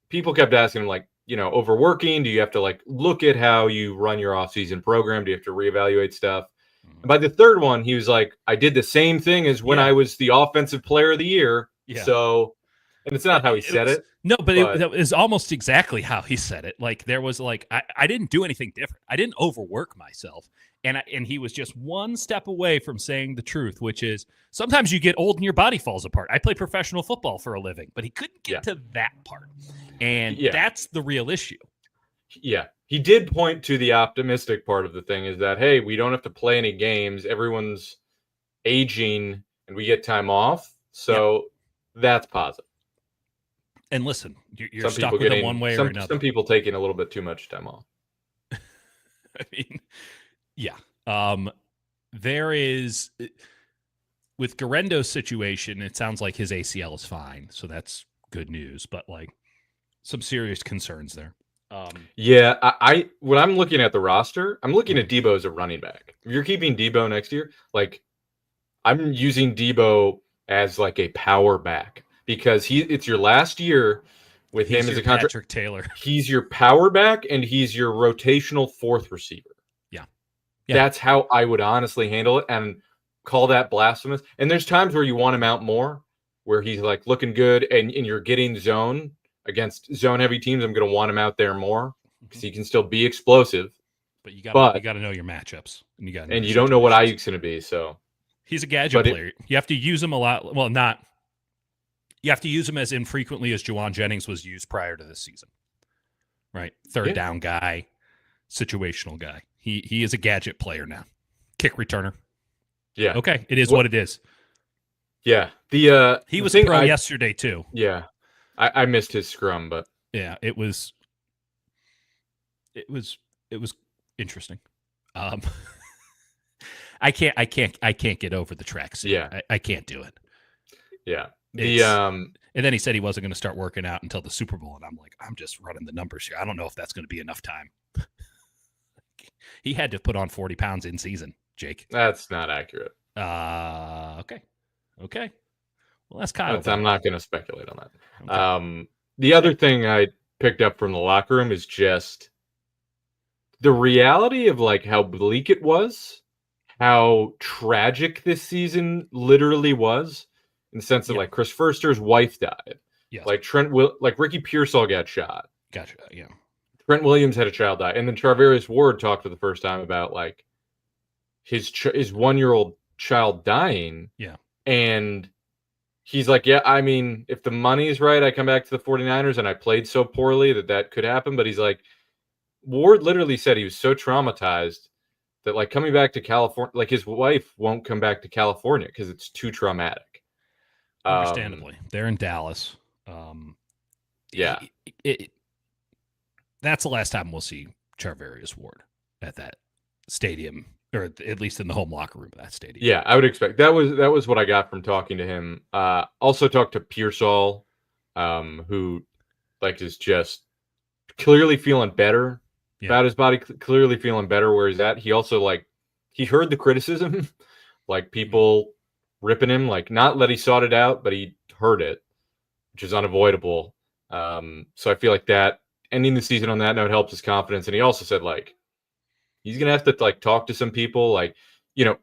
people kept asking him like, overworking. Do you have to like look at how you run your off-season program? Do you have to reevaluate stuff? And by the third one, he was like, I did the same thing as when I was the offensive player of the year. Yeah. So, and it's not how he said it. No, but it was almost exactly how he said it. Like there was like, I didn't do anything different. I didn't overwork myself. And he was just one step away from saying the truth, which is sometimes you get old and your body falls apart. I play professional football for a living, but he couldn't get to that part. And that's the real issue. Yeah. He did point to the optimistic part of the thing is that, hey, we don't have to play any games. Everyone's aging and we get time off. So that's positive. And listen, you're stuck with it one way or another. Some people taking a little bit too much time off. I mean, Yeah. There is with Garendo's situation, it sounds like his ACL is fine, so that's good news, but like some serious concerns there. Yeah, I when I'm looking at the roster, I'm looking at Debo as a running back. If you're keeping Debo next year, like I'm using Debo as like a power back because it's your last year with He's him as your a contract. Patrick Taylor. He's your power back and he's your rotational fourth receiver. Yeah. That's how I would honestly handle it and call that blasphemous. And there's times where you want him out more, where he's like looking good and you're getting zone against zone heavy teams. I'm going to want him out there more because he can still be explosive. But you got to know your matchups, and you don't know what Ayuk's going to be. So he's a gadget player. You have to use him a lot. Well, not. You have to use him as infrequently as Juwan Jennings was used prior to this season. Right, third down guy, situational guy. He is a gadget player now. Kick returner. Yeah. Okay, it is what it is. Yeah. He was pro yesterday too. Yeah. I missed his scrum, but yeah, it was interesting. I can't get over the track scene. Yeah. I can't do it. Yeah. And then he said he wasn't going to start working out until the Super Bowl, and I'm like, I'm just running the numbers here. I don't know if that's going to be enough time. He had to put on 40 pounds in season, Jake. That's not accurate. Okay. Well, that's Kyle. I'm not going to speculate on that. Okay. The other thing I picked up from the locker room is just the reality of like how bleak it was, how tragic this season literally was, in the sense that like Chris Foerster's wife died. Yes. Like Ricky Pearsall got shot. Gotcha. Yeah. Trent Williams had a child die, and then Charvarius Ward talked for the first time about like his 1-year-old child dying. Yeah. And he's like, yeah, I mean, if the money's right, I come back to the 49ers and I played so poorly that could happen. But he's like, Ward literally said he was so traumatized that like coming back to California, like his wife won't come back to California because it's too traumatic. Understandably. They're in Dallas. Yeah. That's the last time we'll see Charvarius Ward at that stadium, or at least in the home locker room of that stadium. Yeah, I would expect that was what I got from talking to him. Also talked to Pearsall, who like is just clearly feeling better about his body, clearly feeling better where he's at. He also like he heard the criticism, like people ripping him, like not that he sought it out, but he heard it, which is unavoidable. So I feel like that ending the season on that note helps his confidence. And he also said like he's gonna have to like talk to some people, like, you know,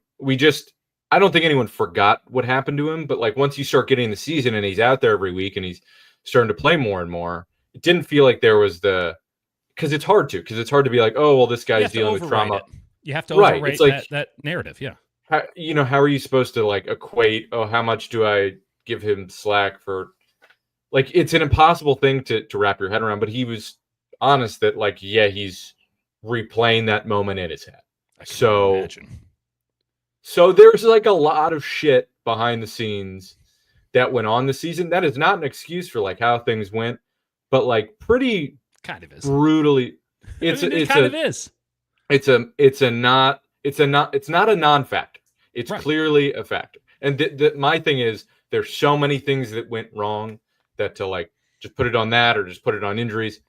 I don't think anyone forgot what happened to him, but like once you start getting the season and he's out there every week and he's starting to play more and more, it didn't feel like there was because it's hard to be like, oh well, this guy's dealing with trauma. You have to overrate like, that narrative. Yeah. How are you supposed to like equate, oh, how much do I give him slack for, like, it's an impossible thing to wrap your head around, but he was honest that like, yeah, he's replaying that moment in his head. So there's like a lot of shit behind the scenes that went on this season. That is not an excuse for like how things went, but like pretty kind of is brutally. It's not a non-factor. It's clearly a factor. And my thing is there's so many things that went wrong that to like just put it on that or just put it on injuries.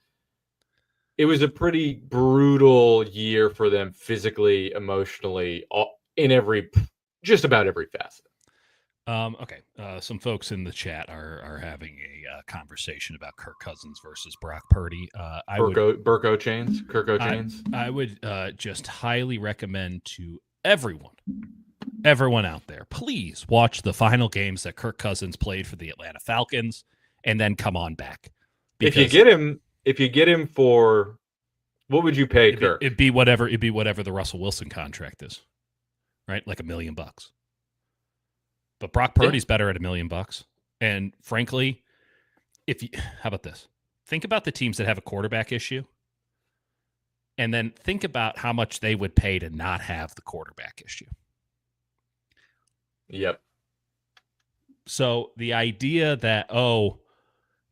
It was a pretty brutal year for them physically, emotionally, in just about every facet. Okay. Some folks in the chat are having a conversation about Kirk Cousins versus Brock Purdy. Kirk Chains. I would just highly recommend to everyone out there, please watch the final games that Kirk Cousins played for the Atlanta Falcons and then come on back. If you get him for, what would you pay Kirk? It'd be whatever the Russell Wilson contract is, right? Like $1 million. But Brock Purdy's better at $1 million. And frankly, how about this? Think about the teams that have a quarterback issue, and then think about how much they would pay to not have the quarterback issue. Yep. So the idea that,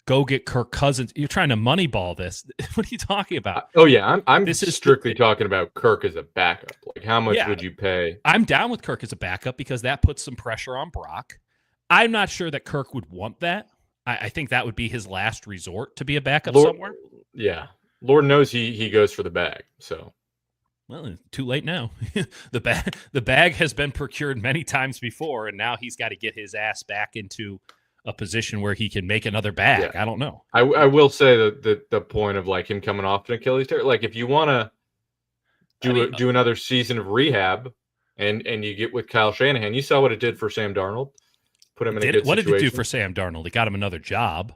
go get Kirk Cousins. You're trying to moneyball this. What are you talking about? Oh yeah, I'm This is strictly talking about Kirk as a backup. Like, how much Yeah. would you pay? I'm down with Kirk as a backup because that puts some pressure on Brock. I'm not sure that Kirk would want that. I think that would be his last resort to be a backup somewhere. Yeah, Lord knows he goes for the bag. So, well, too late now. the bag has been procured many times before, and now he's got to get his ass back into a position where he can make another bag. Yeah. I don't know. I will say that the point of like him coming off an Achilles tear, like if you want to do another season of rehab, and you get with Kyle Shanahan, you saw what it did for Sam Darnold. Put him in a good What situation. did it do for Sam Darnold? It got him another job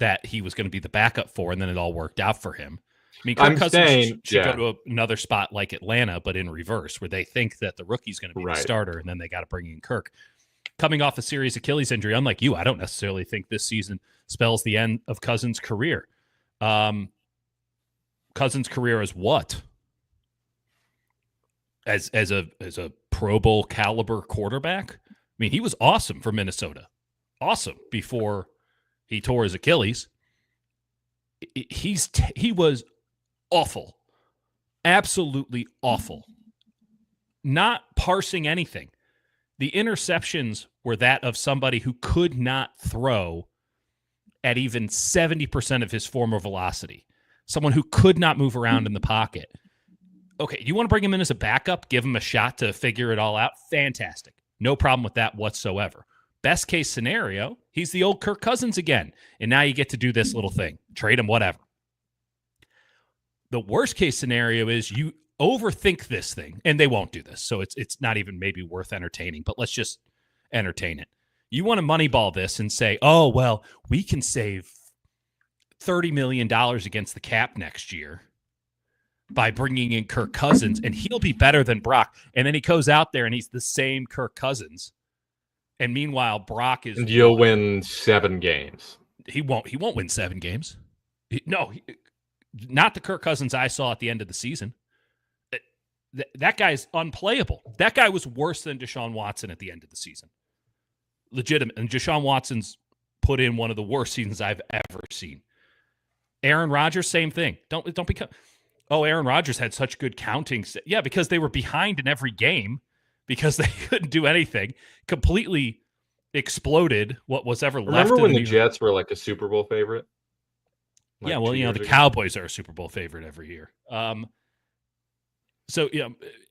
that he was going to be the backup for, and then it all worked out for him. I mean, Kirk Cousins should go to another spot like Atlanta, but in reverse, where they think that the rookie's going to be the starter, and then they got to bring in Kirk. Coming off a serious Achilles injury, unlike you, I don't necessarily think this season spells the end of Cousins' career. Cousins' career as what? As a Pro Bowl caliber quarterback? I mean, he was awesome for Minnesota. Awesome before he tore his Achilles. He was awful. Absolutely awful. Not parsing anything. The interceptions were that of somebody who could not throw at even 70% of his former velocity. Someone who could not move around in the pocket. Okay, you want to bring him in as a backup, give him a shot to figure it all out? Fantastic. No problem with that whatsoever. Best case scenario, he's the old Kirk Cousins again. And now you get to do this little thing. Trade him, whatever. The worst case scenario is you overthink this thing, and they won't do this. So it's not even maybe worth entertaining, but let's just entertain it. You want to moneyball this and say, oh, well, we can save $30 million against the cap next year by bringing in Kirk Cousins, and he'll be better than Brock. And then he goes out there and he's the same Kirk Cousins. And meanwhile, Brock is... And you'll win 7 games. He won't win 7 games. Not the Kirk Cousins I saw at the end of the season. That guy's unplayable. That guy was worse than Deshaun Watson at the end of the season. Legitimate. And Deshaun Watson's put in one of the worst seasons I've ever seen. Aaron Rodgers, same thing. Don't become... Oh, Aaron Rodgers had such good counting. Yeah, because they were behind in every game because they couldn't do anything. Completely exploded what was ever left. Remember when the Jets were like a Super Bowl favorite? Like yeah, well, the Cowboys are a Super Bowl favorite every year. So,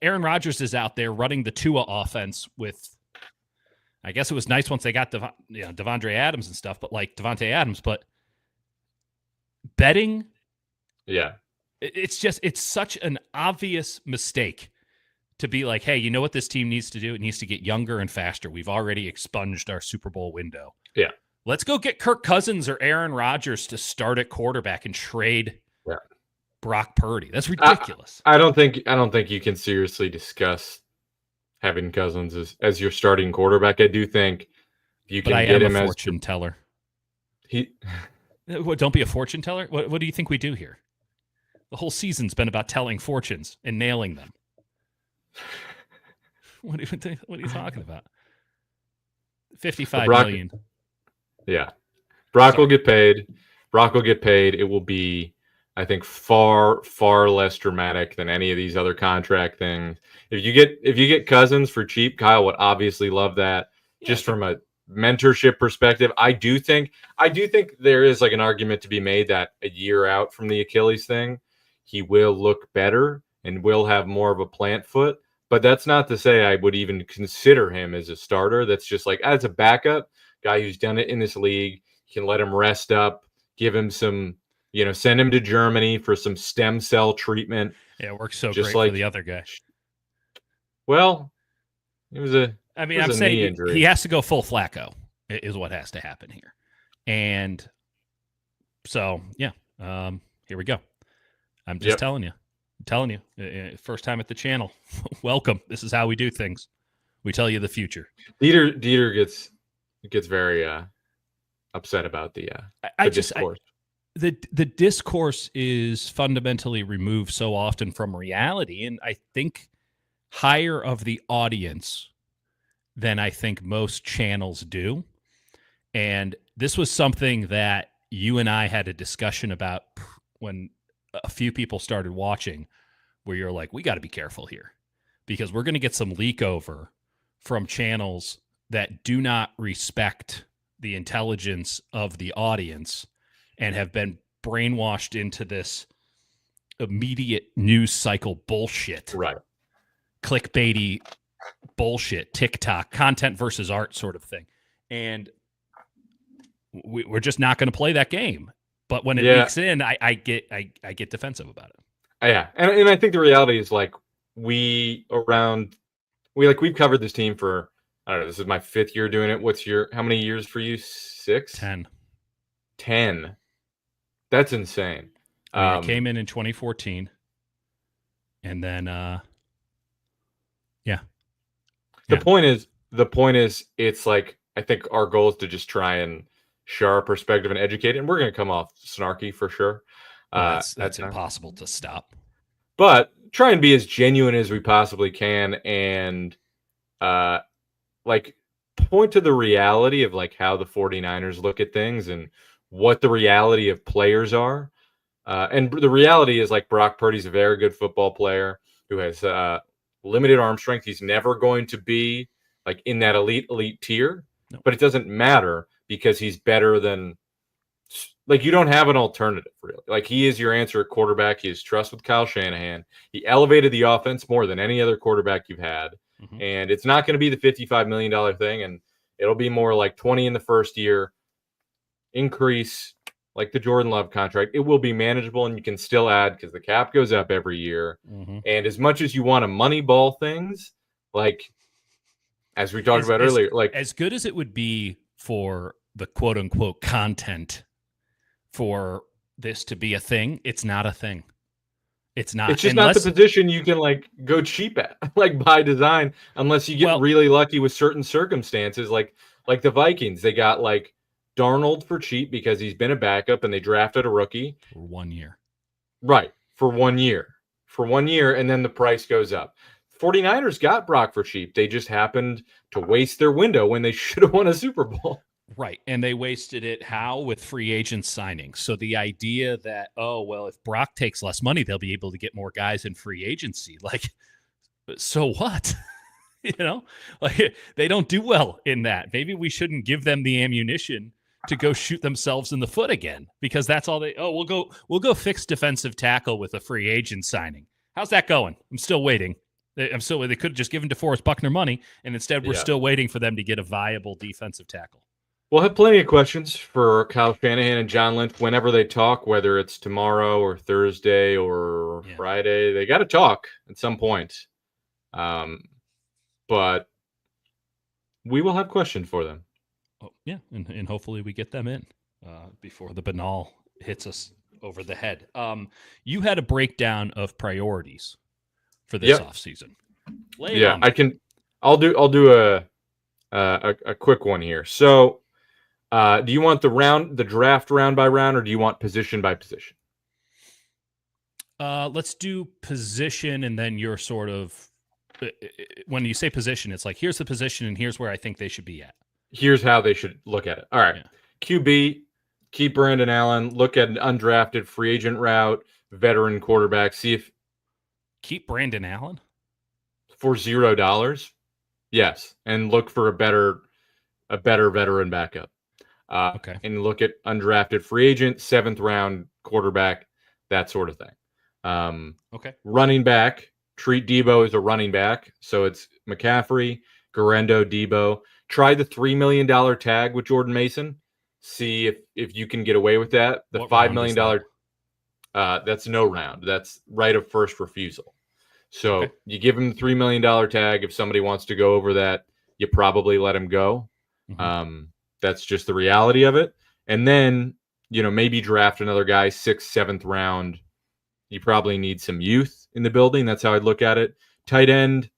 Aaron Rodgers is out there running the Tua offense with, I guess it was nice once they got Devontae Adams and stuff, but like Devontae Adams, but betting. Yeah. It's such an obvious mistake to be like, hey, you know what this team needs to do? It needs to get younger and faster. We've already expunged our Super Bowl window. Yeah. Let's go get Kirk Cousins or Aaron Rodgers to start at quarterback and trade Brock Purdy. That's ridiculous. I don't think you can seriously discuss having Cousins as your starting quarterback. I do think you can get him as fortune teller. Don't be a fortune teller. What do you think we do here? The whole season's been about telling fortunes and nailing them. What are you talking about? $55 million. Yeah. Brock will get paid. It will be, I think, far, far less dramatic than any of these other contract things. If you get Cousins for cheap, Kyle would obviously love that. Yeah. Just from a mentorship perspective, I do think there is like an argument to be made that a year out from the Achilles thing, he will look better and will have more of a plant foot. But that's not to say I would even consider him as a starter. That's just like, as a backup, guy who's done it in this league. You can let him rest up, give him some, send him to Germany for some stem cell treatment. Yeah, it works so great for the other guy. Well, I'm saying he has to go full Flacco is what has to happen here. And so, yeah, here we go. I'm just telling you. I'm telling you. First time at the channel. Welcome. This is how we do things. We tell you the future. Dieter gets very upset about the discourse. The discourse is fundamentally removed so often from reality, and I think higher of the audience than I think most channels do. And this was something that you and I had a discussion about when a few people started watching, where you're like, we got to be careful here because we're going to get some leak over from channels that do not respect the intelligence of the audience and have been brainwashed into this immediate news cycle bullshit, Right. clickbaity bullshit, TikTok, content versus art sort of thing. And we're just not going to play that game. But when it leaks in, I get defensive about it. Yeah, and I think the reality is like we've covered this team for, I don't know, this is my 5th year doing it. How many years for you? 6? 10. That's insane. I mean, it came in 2014, and then The point is, it's like I think our goal is to just try and share our perspective and educate, and we're going to come off snarky for sure. That's impossible to stop. But try and be as genuine as we possibly can, and like point to the reality of like how the 49ers look at things and what the reality of players are. And the reality is like Brock Purdy's a very good football player who has limited arm strength. He's never going to be like in that elite tier, but it doesn't matter because he's better than, like, you don't have an alternative really. Like, he is your answer at quarterback. He has trust with Kyle Shanahan. He elevated the offense more than any other quarterback you've had. Mm-hmm. And it's not going to be the $55 million thing. And it'll be more like 20 in the first year increase, like the Jordan Love contract. It will be manageable, and you can still add because the cap goes up every year. Mm-hmm. And as much as you want to money ball things, like as we talked about earlier, like as good as it would be for the quote unquote content for this to be a thing, it's not a thing. It's not. It's just not the position you can like go cheap at, like by design, unless you get really lucky with certain circumstances, like the Vikings. They got like Darnold for cheap because he's been a backup and they drafted a rookie for 1 year. Right. For 1 year. For 1 year, and then the price goes up. 49ers got Brock for cheap. They just happened to waste their window when they should have won a Super Bowl. Right. And they wasted it how? With free agent signings. So the idea that, oh, well, if Brock takes less money, they'll be able to get more guys in free agency. Like, so what? You know, like they don't do well in that. Maybe we shouldn't give them the ammunition to go shoot themselves in the foot again, because that's all they, we'll go fix defensive tackle with a free agent signing. How's that going? I'm still waiting. They could have just given DeForest Buckner money, and instead we're still waiting for them to get a viable defensive tackle. We'll have plenty of questions for Kyle Shanahan and John Lynch whenever they talk, whether it's tomorrow or Thursday or Friday. They got to talk at some point. But we will have questions for them. Oh, yeah, and hopefully we get them in before the banal hits us over the head. You had a breakdown of priorities for this offseason. I can. I'll do a quick one here. So, do you want the draft round by round, or do you want position by position? Let's do position, and then you're sort of, when you say position, it's like, here's the position, and here's where I think they should be at. Here's how they should look at it. All right. Yeah. QB, keep Brandon Allen. Look at an undrafted free agent route, veteran quarterback. See if keep Brandon Allen for $0. Yes, and look for a better veteran backup. Okay. And look at undrafted free agent, 7th round quarterback, that sort of thing. Okay. Running back, treat Debo as a running back. So it's McCaffrey, Garendo, Debo. Try the $3 million tag with Jordan Mason. See if you can get away with that. The $5 million, that's no round. That's right of first refusal. So you give him the $3 million tag. If somebody wants to go over that, you probably let him go. Mm-hmm. That's just the reality of it. And then, maybe draft another guy, 6th, 7th round. You probably need some youth in the building. That's how I'd look at it. Tight end,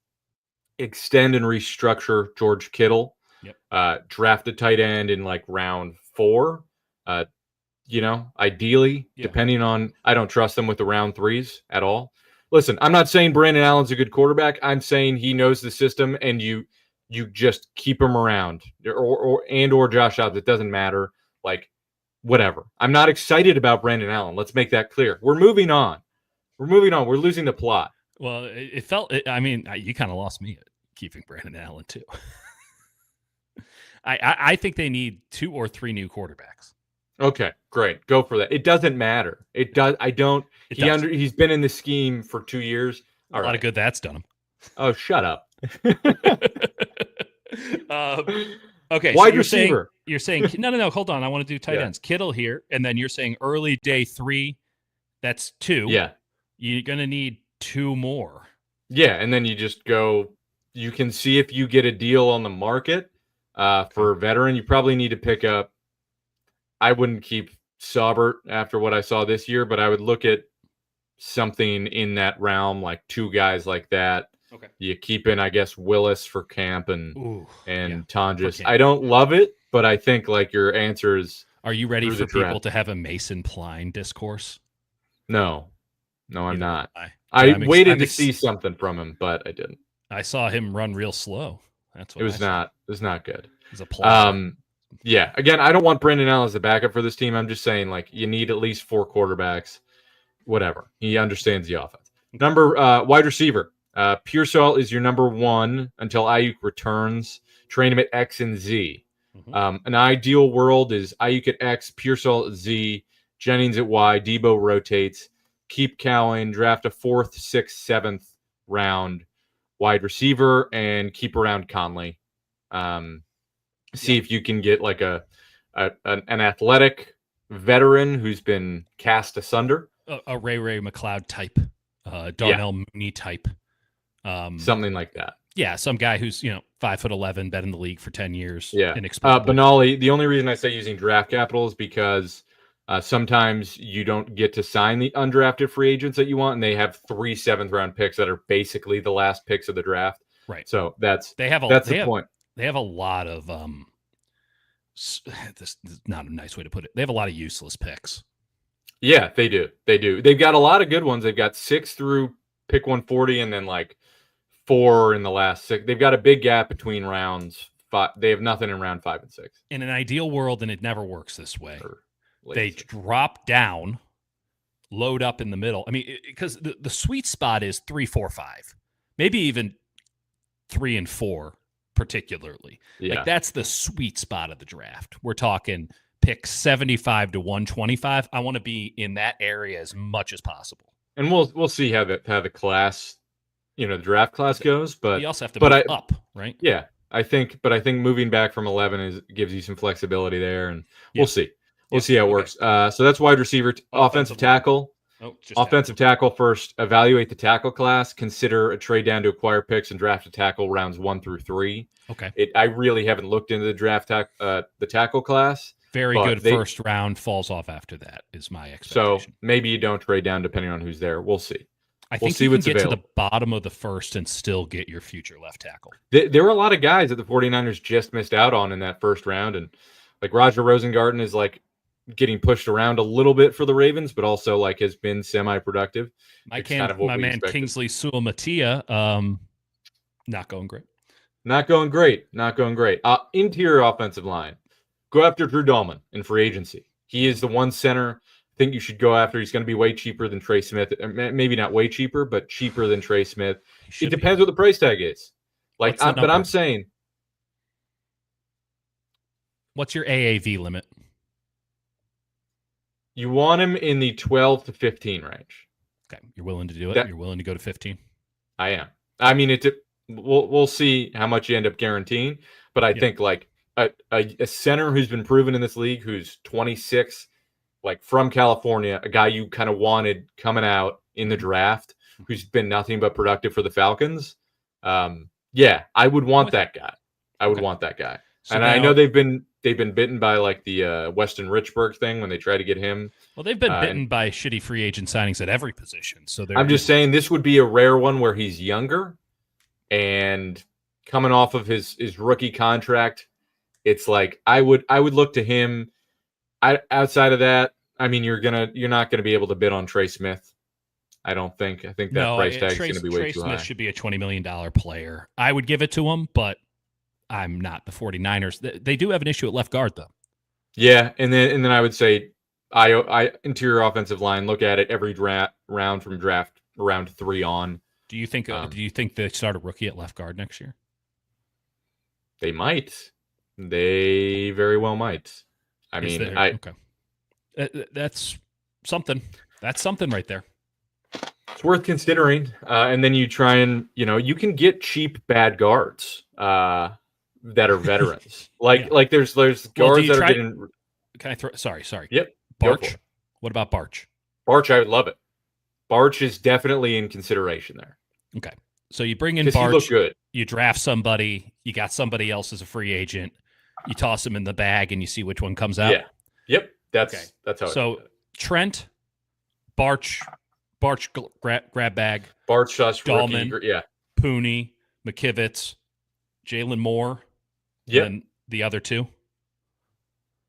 extend and restructure George Kittle. Yep. Draft a tight end in like round 4. Ideally, depending on, I don't trust them with the round 3s at all. Listen, I'm not saying Brandon Allen's a good quarterback. I'm saying he knows the system, and you just keep him around, or Josh Dobbs. It doesn't matter. Like, whatever. I'm not excited about Brandon Allen. Let's make that clear. We're moving on. We're losing the plot. Well, it felt. I mean, you kind of lost me at keeping Brandon Allen too. I think they need 2 or 3 new quarterbacks. Okay, great. Go for that. It doesn't matter. It does. I don't. He's been in the scheme for 2 years. A lot of good that's done him. Oh, shut up. Okay, wide so receiver. You're saying no. Hold on, I want to do tight ends. Kittle here, and then you're saying early day 3. That's 2. Yeah, you're gonna need 2 more. Yeah, and then you just go. You can see if you get a deal on the market for a veteran. You probably need to pick up. I wouldn't keep Saubert after what I saw this year, but I would look at something in that realm, like 2 guys like that. Okay. You keep in, I guess, Willis for Camp and Tonjes. Camp. I don't love it, but I think like your answer is. Are you ready for people to have a Mason Pline discourse? No, I'm not. I waited to see something from him, but I didn't. I saw him run real slow. That's what it was not. It was not good. It was a plus. Yeah. Again, I don't want Brandon Allen as a backup for this team. I'm just saying, like, you need at least 4 quarterbacks. Whatever. He understands the offense. Wide receiver. Pearsall is your number 1 until Ayuk returns. Train him at X and Z. Mm-hmm. An ideal world is Ayuk at X, Pearsall at Z, Jennings at Y, Debo rotates. Keep Cowan, draft a 4th, 6th, 7th round wide receiver, and keep around Conley. See if you can get like an athletic veteran who's been cast asunder. A Ray McLeod type, Darnell Mooney type. Something like that. Yeah, some guy who's 5'11", been in the league for 10 years. Yeah, Benali. The only reason I say using draft capital is because sometimes you don't get to sign the undrafted free agents that you want, and they have 3 7th-round picks that are basically the last picks of the draft. Right. So that's the point. They have a lot of this is not a nice way to put it. They have a lot of useless picks. Yeah, they do. They've got a lot of good ones. They've got 6 through pick 140, and then like 4 in the last 6. They've got a big gap between rounds 5. They have nothing in round 5 and 6. In an ideal world, and it never works this way, they drop down, load up in the middle. I mean, because the sweet spot is 3, 4, 5, maybe even 3 and 4, particularly. Yeah. Like that's the sweet spot of the draft. We're talking pick 75 to 125. I want to be in that area as much as possible. And we'll see how the class, the draft class goes. But you also have to move up, right? Yeah, I think moving back from 11 gives you some flexibility there, and we'll see. We'll see how it works. So that's wide receiver, offensive tackle. Offensive tackle first. Evaluate the tackle class. Consider a trade down to acquire picks and draft a tackle rounds 1 through 3. Okay. I really haven't looked into the draft the tackle class. Very good first round, falls off after that is my expectation. So maybe you don't trade down depending on who's there. We'll see. I think you can get to the bottom of the first and still get your future left tackle. There were a lot of guys that the 49ers just missed out on in that first round. And like Roger Rosengarten is like getting pushed around a little bit for the Ravens, but also like has been semi-productive. My man Kingsley Suamataia, not going great. Not going great. Interior offensive line. Go after Drew Dahlman in free agency. He is the one center I think you should go after. He's going to be way cheaper than Trey Smith. Maybe not way cheaper, but cheaper than Trey Smith. It depends what the price tag is. But I'm saying. What's your AAV limit? You want him in the 12 to 15 range. Okay. You're willing to do it? You're willing to go to 15? I am. I mean, we'll see how much you end up guaranteeing, but I think like a center who's been proven in this league, who's 26, like from California, a guy you kind of wanted coming out in the draft, who's been nothing but productive for the Falcons. I would want that guy. I would want that guy. So I know they've been bitten by like the Weston Richburg thing when they try to get him. Well, they've been bitten by shitty free agent signings at every position. So I'm just saying this would be a rare one where he's younger and coming off of his rookie contract. It's like I would look to him. Outside of that, I mean, you're not gonna be able to bid on Trey Smith. I don't think. I think that price tag is going to be way too high. Trey Smith should be a $20 million player. I would give it to him, but I'm not the 49ers. They do have an issue at left guard, though. Yeah, and then I would say I interior offensive line. Look at it every round from draft round 3 on. Do you think they start a rookie at left guard next year? They might. They very well might. I mean, okay. That's something. That's something right there. It's worth considering. And then you try and you can get cheap bad guards that are veterans. Like there's guards that are getting. Can I throw? Sorry. Yep. Barch. What about Barch? Barch, I would love it. Barch is definitely in consideration there. Okay. So you bring in Barch. He looked good. You draft somebody. You got somebody else as a free agent. You toss them in the bag and you see which one comes out. Yeah. Yep. That's how. So Trent, Barch, grab bag. Barch, Dahlman, rookie, yeah. Pooney, McKivitz, Jalen Moore. Yeah. And the other two.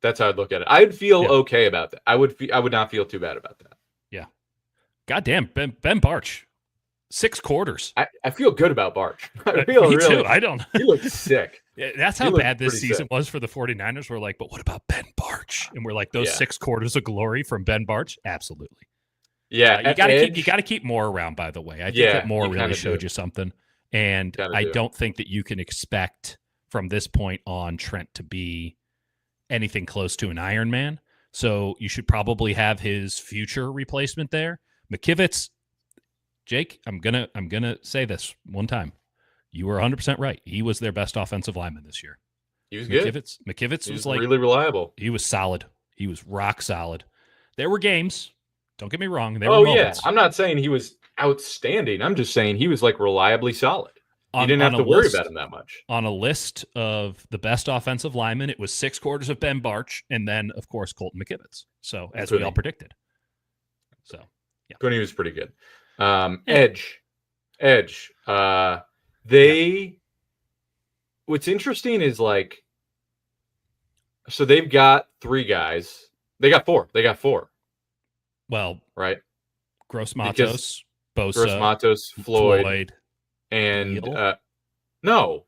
That's how I'd look at it. I'd feel okay about that. I would not feel too bad about that. Yeah. Goddamn, Ben Barch. 6 quarters. I feel good about Barch. Me too. I don't. He looks sick. That's how bad this season was for the 49ers. We're like, but what about Ben Barch? And we're like, those 6 quarters of glory from Ben Barch? Absolutely. Yeah. You gotta keep Moore around, by the way. I think that Moore really showed you something. And I don't think that you can expect from this point on Trent to be anything close to an Iron Man. So you should probably have his future replacement there. McKivitz, Jake, I'm gonna say this one time. You were 100% right. He was their best offensive lineman this year. He was good. McKivitz was like really reliable. He was solid. He was rock solid. There were games. Don't get me wrong. There were moments. I'm not saying he was outstanding. I'm just saying he was like reliably solid. You didn't have to worry about him that much. On a list of the best offensive linemen, it was 6 quarters of Ben Barch, and then, of course, Colton McKivitz. So, as we all predicted. So, yeah. Cooney was pretty good. Edge. What's interesting is like, so they've got 3 guys. They got 4. Well, right. Gross-Matos, Bosa, Floyd. And no,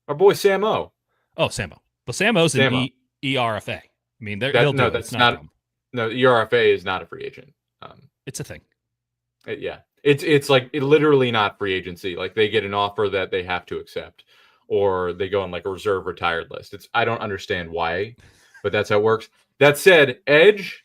our boy Samo. Oh, Samo. But Samo's an ERFA. I mean, that's not. No, ERFA is not a free agent. It's a thing. It's like literally not free agency. Like they get an offer that they have to accept, or they go on like a reserve retired list. I don't understand why, but that's how it works. That said, Edge,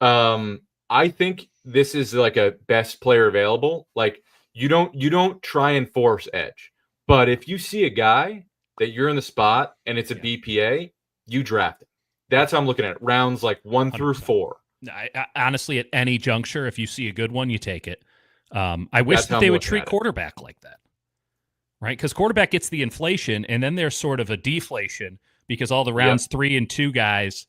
I think this is like a best player available. Like. You don't try and force edge, but if you see a guy that you're in the spot and it's a BPA, you draft it. That's how I'm looking at it. Rounds like 1 through 4. I honestly, at any juncture, if you see a good one, you take it. I wish that they would treat quarterback like that, right? Because quarterback gets the inflation, and then there's sort of a deflation because all the rounds 3 and 2 guys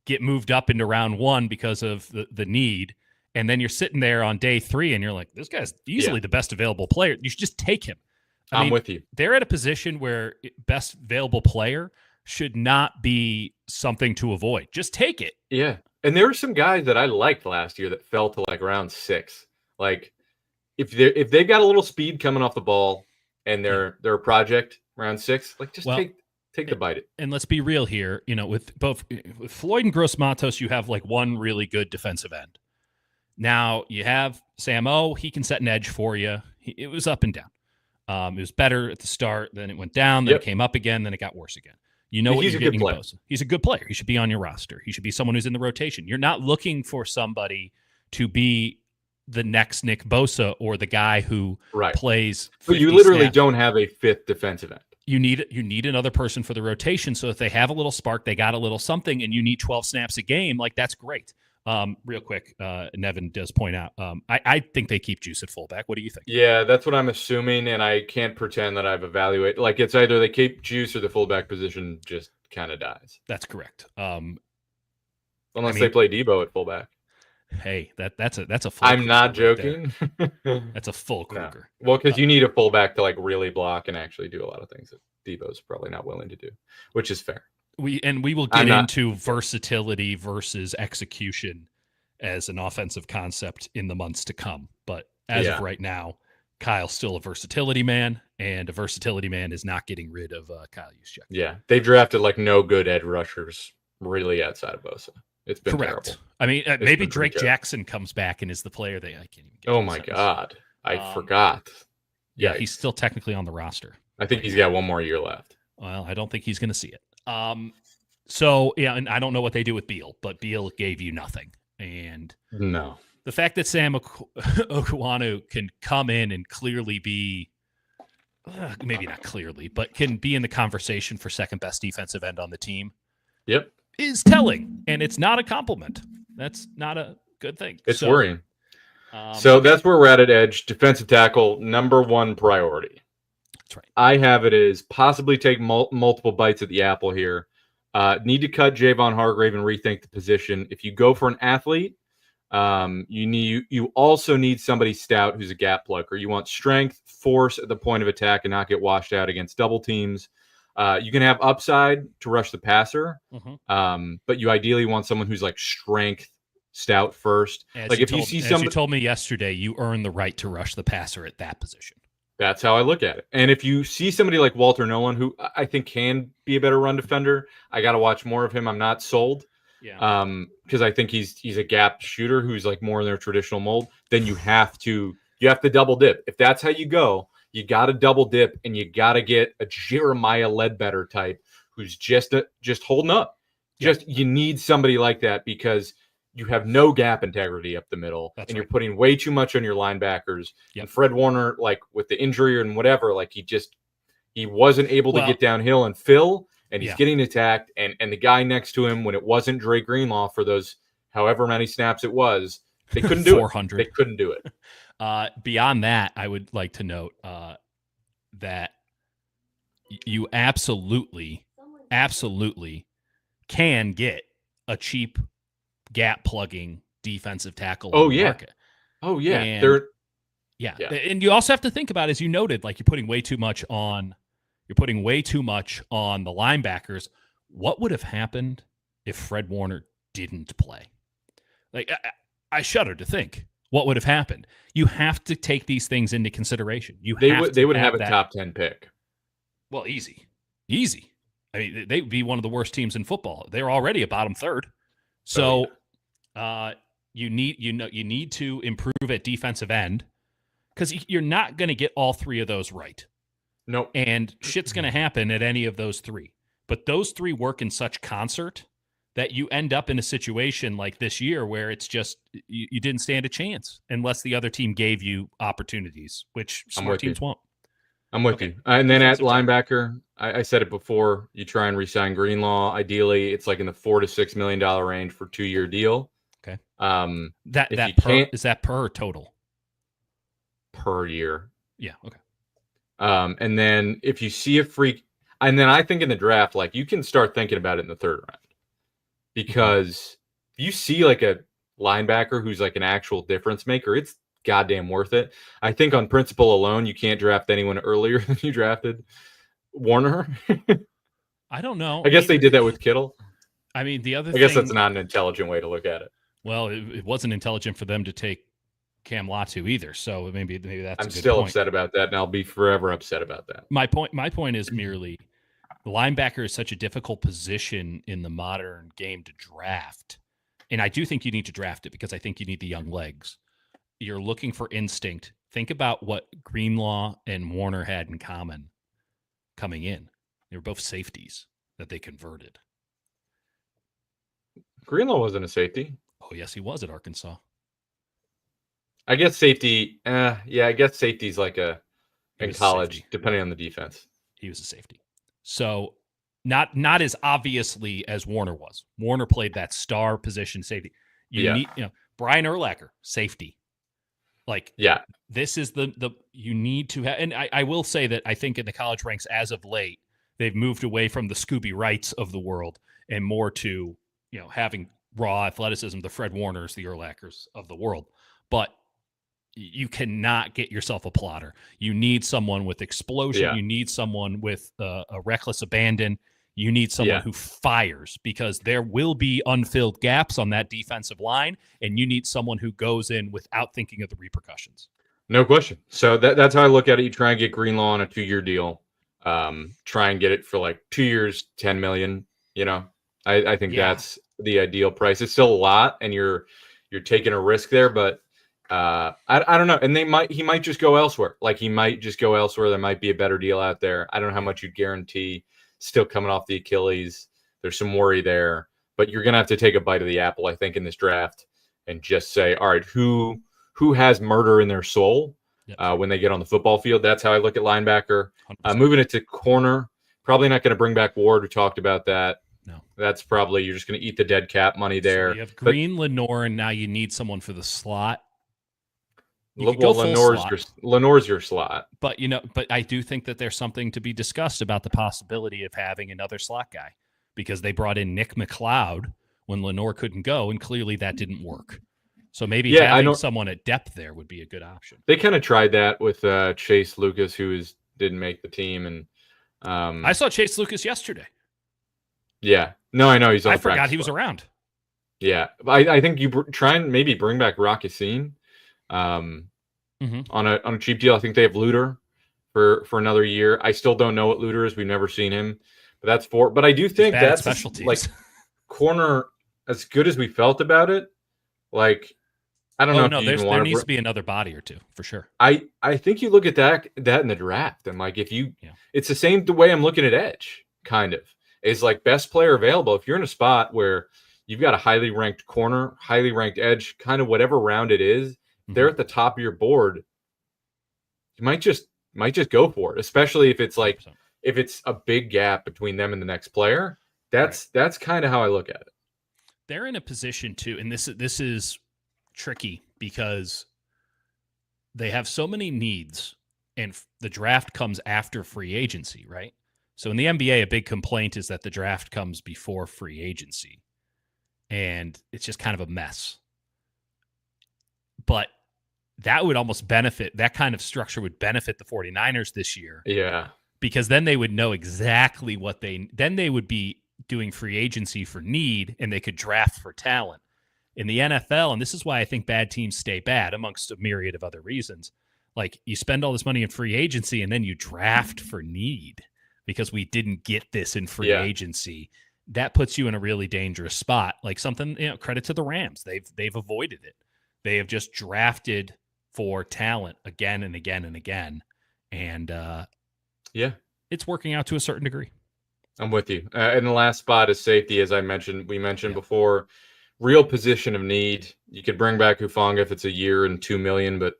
get moved up into round 1 because of the need. And then you're sitting there on day 3 and you're like, this guy's easily the best available player. You should just take him. I'm with you. They're at a position where best available player should not be something to avoid. Just take it. Yeah. And there were some guys that I liked last year that fell to like round 6. Like if they've got a little speed coming off the ball and they're a project round 6, like just take the bite. And let's be real here. With Floyd and Gross-Matos, you have like one really good defensive end. Now you have Samo. He can set an edge for you. It was up and down. It was better at the start, then it went down, then it came up again, then it got worse again. You know what you're getting in Bosa. He's a good player. He should be on your roster. He should be someone who's in the rotation. You're not looking for somebody to be the next Nick Bosa or the guy who plays. But you literally don't have a 5th defensive end. You need another person for the rotation. So if they have a little spark, they got a little something, and you need 12 snaps a game, like that's great. Real quick, Nevin does point out, I think they keep Juice at fullback. What do you think? Yeah, that's what I'm assuming, and I can't pretend that I've evaluated. Like, it's either they keep Juice or the fullback position just kind of dies. That's correct. Unless they play Debo at fullback. Hey, that's a full. I'm not joking. That's a full Kruger. No. Well, because you need a fullback to like really block and actually do a lot of things that Debo's probably not willing to do, which is fair. We will get into versatility versus execution as an offensive concept in the months to come. But as of right now, Kyle's still a versatility man, and a versatility man is not getting rid of Kyle Juszczyk. Yeah, they drafted like no good edge rushers really outside of Bosa. It's been Correct. terrible. I mean, It's maybe been pretty Drake terrible. Jackson comes back and is the player that I can't even get. Oh to the my sentence. God. I Um, forgot. Yeah, Yikes. he's still technically on the roster. I think he's got one more year left. Well, I don't think he's going to see it. So, yeah, and I don't know what they do with Beal, but Beal gave you nothing. And No. the fact that Sam Okuanu can come in and clearly be, maybe not clearly, but can be in the conversation for second best defensive end on the team Yep. is telling. And it's not a compliment. That's not a good thing. It's worrying. So that's where we're at edge. Defensive tackle, number one priority. That's right. I have it as possibly take multiple bites at the apple here. Need to cut Javon Hargrave and rethink the position. If you go for an athlete, you also need somebody stout who's a gap plucker. You want strength, force at the point of attack, and not get washed out against double teams. You can have upside to rush the passer, but you ideally want someone who's like strength, stout first. As you told me yesterday, you earn the right to rush the passer at that position. That's how I look at it. And if you see somebody like Walter Nolan, who I think can be a better run defender, I got to watch more of him. I'm not sold. Yeah. Because I think he's a gap shooter who's like more in their traditional mold. Then you have to double dip. If that's how you go, you got to double dip, and you got to get a Jeremiah Ledbetter type who's just holding up. Yeah. You need somebody like that because you have no gap integrity up the middle, you're putting way too much on your linebackers. Yep. And Fred Warner, like with the injury and whatever, like he wasn't able to get downhill and fill, and he's getting attacked. And the guy next to him, when it wasn't Dre Greenlaw for those however many snaps it was, they couldn't do 400. it. They couldn't do it. Beyond that, I would like to note that you absolutely can get a cheap gap plugging defensive tackle in the market. Oh yeah. And, and you also have to think about, as you noted, like you're putting way too much on the linebackers. What would have happened if Fred Warner didn't play? Like I shudder to think what would have happened. You have to take these things into consideration. They would have a top 10 pick. Well, easy. I mean, they'd be one of the worst teams in football. They're already a bottom third. So you need to improve at defensive end, because you're not going to get all three of those right. Nope. And shit's going to happen at any of those three. But those three work in such concert that you end up in a situation like this year where it's just you didn't stand a chance unless the other team gave you opportunities, which smart teams won't. I'm with you. And then at linebacker, I said it before, you try and re-sign Greenlaw. Ideally, it's like in the $4 to $6 million range for a 2-year deal. Okay. Is that per total? Per year. Yeah. Okay. And then if you see a freak, and then I think in the draft, like you can start thinking about it in the third round, because you see like a linebacker who's like an actual difference maker, it's goddamn worth it. I think on principle alone, you can't draft anyone earlier than you drafted Warner. I don't know. I guess they did that with Kittle. I mean, I guess that's not an intelligent way to look at it. Well, it wasn't intelligent for them to take Cam Latu either. So maybe that's. I'm still upset about that, and I'll be forever upset about that. My point is merely the linebacker is such a difficult position in the modern game to draft, and I do think you need to draft it because I think you need the young legs. You're looking for instinct. Think about what Greenlaw and Warner had in common coming in. They were both safeties that they converted. Greenlaw wasn't a safety. Oh, yes, he was at Arkansas. I guess safety. I guess safety's like in college, depending on the defense. He was a safety. So not as obviously as Warner was. Warner played that star position safety. You need, Brian Urlacher, safety. This is the you need to have, and I will say that I think in the college ranks as of late, they've moved away from the Scooby Wrights of the world and more to, having raw athleticism, the Fred Warners, the Urlachers of the world. But you cannot get yourself a plotter. You need someone with explosion. Yeah. You need someone with a reckless abandon. You need someone who fires, because there will be unfilled gaps on that defensive line, and you need someone who goes in without thinking of the repercussions. No question. So that's how I look at it. You try and get Greenlaw on a 2-year deal. Try and get it for like 2 years, $10 million, I think Yeah. that's the ideal price. It's still a lot, and you're taking a risk there, but I don't know. And he might just go elsewhere. Like he might just go elsewhere. There might be a better deal out there. I don't know how much you'd guarantee. Still coming off the Achilles, there's some worry there, but you're gonna have to take a bite of the apple, I think, in this draft, and just say, all right, who has murder in their soul Yep. when they get on the football field? That's how I look at linebacker. 100%. Moving it to corner, probably not going to bring back Ward. We talked about that. No. That's probably you're just going to eat the dead cap money there. So you have Green, Lenoir, and now you need someone for the slot. You Well, could go full slot, Lenoir's your slot. but I do think that there's something to be discussed about the possibility of having another slot guy because they brought in Nick McLeod when Lenoir couldn't go, and clearly that didn't work. So maybe having someone at depth there would be a good option. They kind of tried that with Chase Lucas, who didn't make the team, and I saw Chase Lucas yesterday. Yeah, no, I know he's. I forgot he was around. Yeah, I think you try and maybe bring back Rock Ya-Sin, on a cheap deal. I think they have Luter for another year. I still don't know what Luter is. We've never seen him, but that's for. But I do think that's specialties. Like corner, as good as we felt about it. Like I don't know. No, there needs to be another body or two for sure. I think you look at that in the draft, and like if you, it's the same way I'm looking at edge. Kind of is like best player available. If you're in a spot where you've got a highly ranked corner, highly ranked edge, kind of whatever round it is, they're at the top of your board. You might just go for it, especially if it's like 100%. If it's a big gap between them and the next player. That's kind of how I look at it. They're in a position too, and this is tricky because they have so many needs, and the draft comes after free agency, right? So in the NBA, a big complaint is that the draft comes before free agency, and it's just kind of a mess. But that would almost benefit, that kind of structure would benefit the 49ers this year. Yeah. Because then they would know exactly then they would be doing free agency for need, and they could draft for talent. In the NFL, and this is why I think bad teams stay bad, amongst a myriad of other reasons, like you spend all this money in free agency and then you draft for need because we didn't get this in free agency. That puts you in a really dangerous spot. Like something, credit to the Rams. They've avoided it. They have just drafted for talent again and again and again. And it's working out to a certain degree. I'm with you. And the last spot is safety, as we mentioned before. Real position of need. You could bring back Hufanga if it's a year and $2 million, but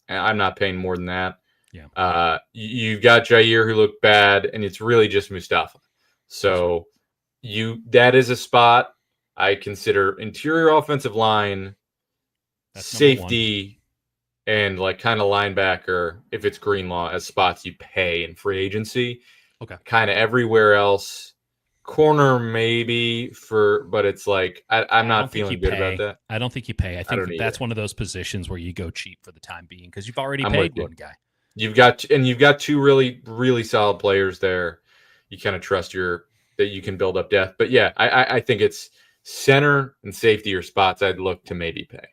I'm not paying more than that. Yeah. You've got Jair, who looked bad, and it's really just Mustafa. So that is a spot I consider interior offensive line, that's safety, and like kind of linebacker if it's Greenlaw as spots you pay in free agency. Okay. Kind of everywhere else. Corner maybe but it's like I'm not feeling good about that. I don't think you pay. I think that's one of those positions where you go cheap for the time being because you've already paid one guy. You've got two really, really solid players there. You kind of trust that you can build up depth. But yeah, I think it's center and safety are spots I'd look to maybe pay.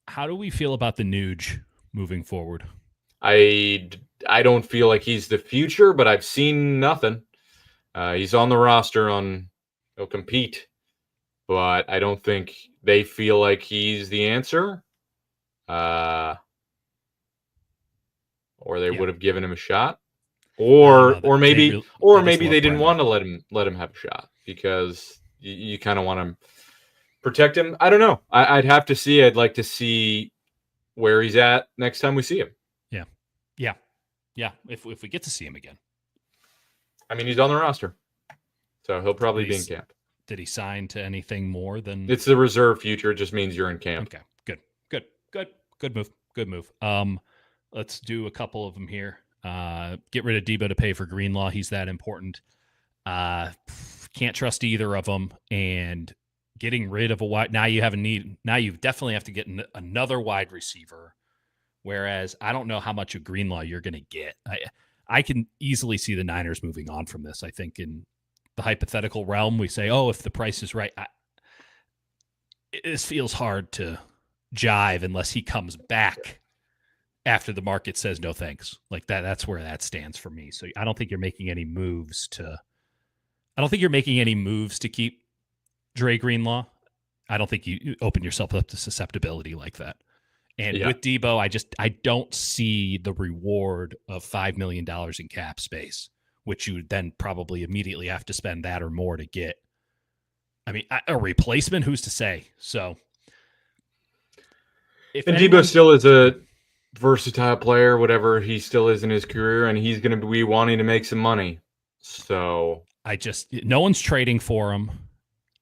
How do we feel about the Nuge moving forward? I don't feel like he's the future, but I've seen nothing. He's on the roster he'll compete, but I don't think they feel like he's the answer. Or they would have given him a shot. Or maybe they didn't want to let him have a shot because you kind of want to protect him. I don't know. I'd have to see. I'd like to see where he's at next time we see him. Yeah. If we get to see him again. I mean, he's on the roster, so he'll probably be in camp. Did he sign to anything more than? It's the reserve future. It just means you're in camp. Okay, good move. Let's do a couple of them here. Get rid of Debo to pay for Greenlaw. He's that important. Can't trust either of them. And getting rid of a wide. Now you have a need. Now you definitely have to get another wide receiver. Whereas I don't know how much of Greenlaw you're going to get. I can easily see the Niners moving on from this. I think in the hypothetical realm, we say, if the price is right. This feels hard to jive unless he comes back after the market says no thanks. Like that's where that stands for me. So I don't think you're making any moves to I don't think you're making any moves to keep Dre Greenlaw. I don't think you open yourself up to susceptibility like that. And with Debo, I don't see the reward of $5 million in cap space, which you then probably immediately have to spend that or more to get. I mean, a replacement, who's to say? So, Debo still is a versatile player, whatever he still is in his career, and he's going to be wanting to make some money. So no one's trading for him.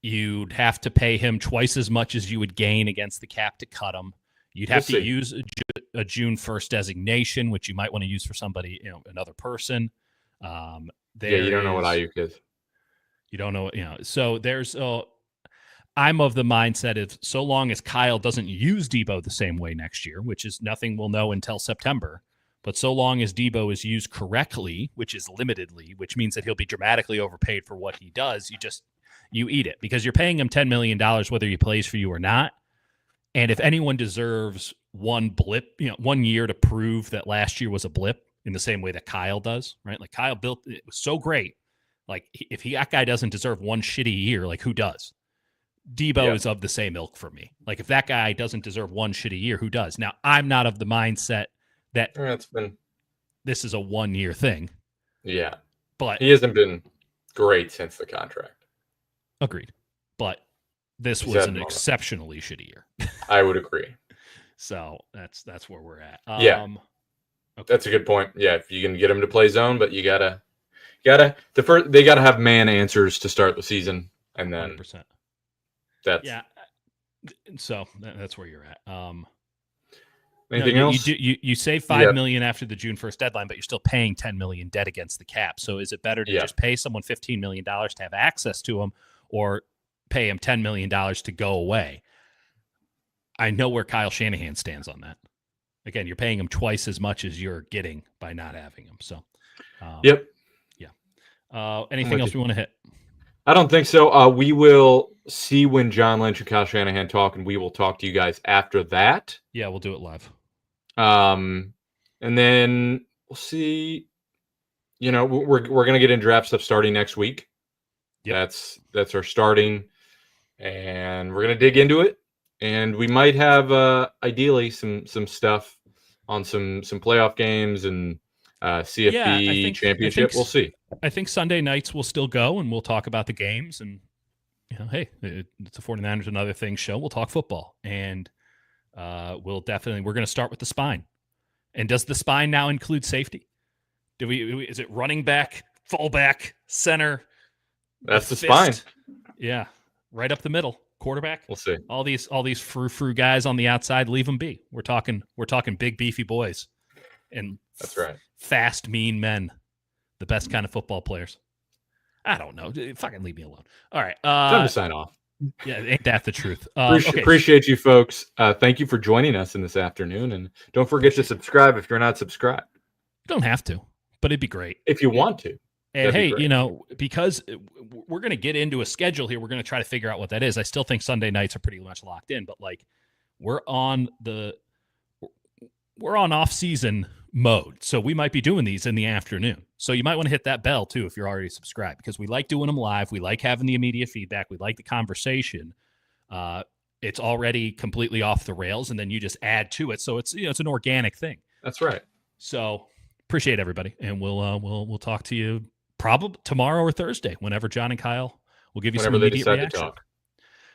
You'd have to pay him twice as much as you would gain against the cap to cut him. You'd have to use a June 1st designation, which you might want to use for somebody, another person. You don't know what Ayuk is. You don't know, So there's I'm of the mindset of so long as Kyle doesn't use Debo the same way next year, which is nothing we'll know until September, but so long as Debo is used correctly, which is limitedly, which means that he'll be dramatically overpaid for what he does, you eat it because you're paying him $10 million whether he plays for you or not. And if anyone deserves one blip, 1 year to prove that last year was a blip in the same way that Kyle does, right? Like Kyle built it was so great. Like if that guy doesn't deserve one shitty year, like who does? Debo is of the same ilk for me. Like if that guy doesn't deserve one shitty year, who does? Now I'm not of the mindset that this is a 1 year thing. Yeah. But he hasn't been great since the contract. Agreed. But this was an exceptionally shitty year. I would agree. So that's where we're at. Okay. That's a good point. Yeah, if you can get him to play zone, but they gotta have man answers to start the season, and then 100%. That's So that's where you're at. Anything else? You save $5 million after the June 1st deadline, but you're still paying $10 million dead against the cap. So is it better to just pay someone $15 million to have access to him, or pay him $10 million to go away? I know where Kyle Shanahan stands on that. Again, you're paying him twice as much as you're getting by not having him. So, anything else we want to hit? I don't think so. We will see when John Lynch and Kyle Shanahan talk, and we will talk to you guys after that. Yeah, we'll do it live. And then we'll see. We're gonna get in draft stuff starting next week. Yep. That's our starting, and we're gonna dig into it. And we might have ideally some stuff on some playoff games and CFP championship. We'll see. I think Sunday nights will still go, and we'll talk about the games. And hey, it's a 49ers and other things show. We'll talk football, and we're going to start with the spine. And does the spine now include safety? Is it running back, fullback, center? That's the spine. Yeah, right up the middle. Quarterback. We'll see. All these frou guys on the outside, leave them be. We're talking big beefy boys, and that's right. Fast, mean men, the best kind of football players. I don't know. Fucking leave me alone. All right. Time to sign off. Yeah, ain't that the truth? Appreciate you folks. Thank you for joining us in this afternoon, and don't forget to subscribe if you're not subscribed. You don't have to, but it'd be great if you want to. And hey, because we're going to get into a schedule here, we're going to try to figure out what that is. I still think Sunday nights are pretty much locked in, but like we're on off-season mode, so we might be doing these in the afternoon. So you might want to hit that bell too if you're already subscribed, because we like doing them live. We like having the immediate feedback. We like the conversation. It's already completely off the rails, and then you just add to it, so it's it's an organic thing. That's right. So appreciate everybody, and we'll talk to you. Probably tomorrow or Thursday, whenever John and Kyle will give you some immediate reaction.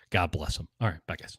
God bless them. All right. Bye, guys.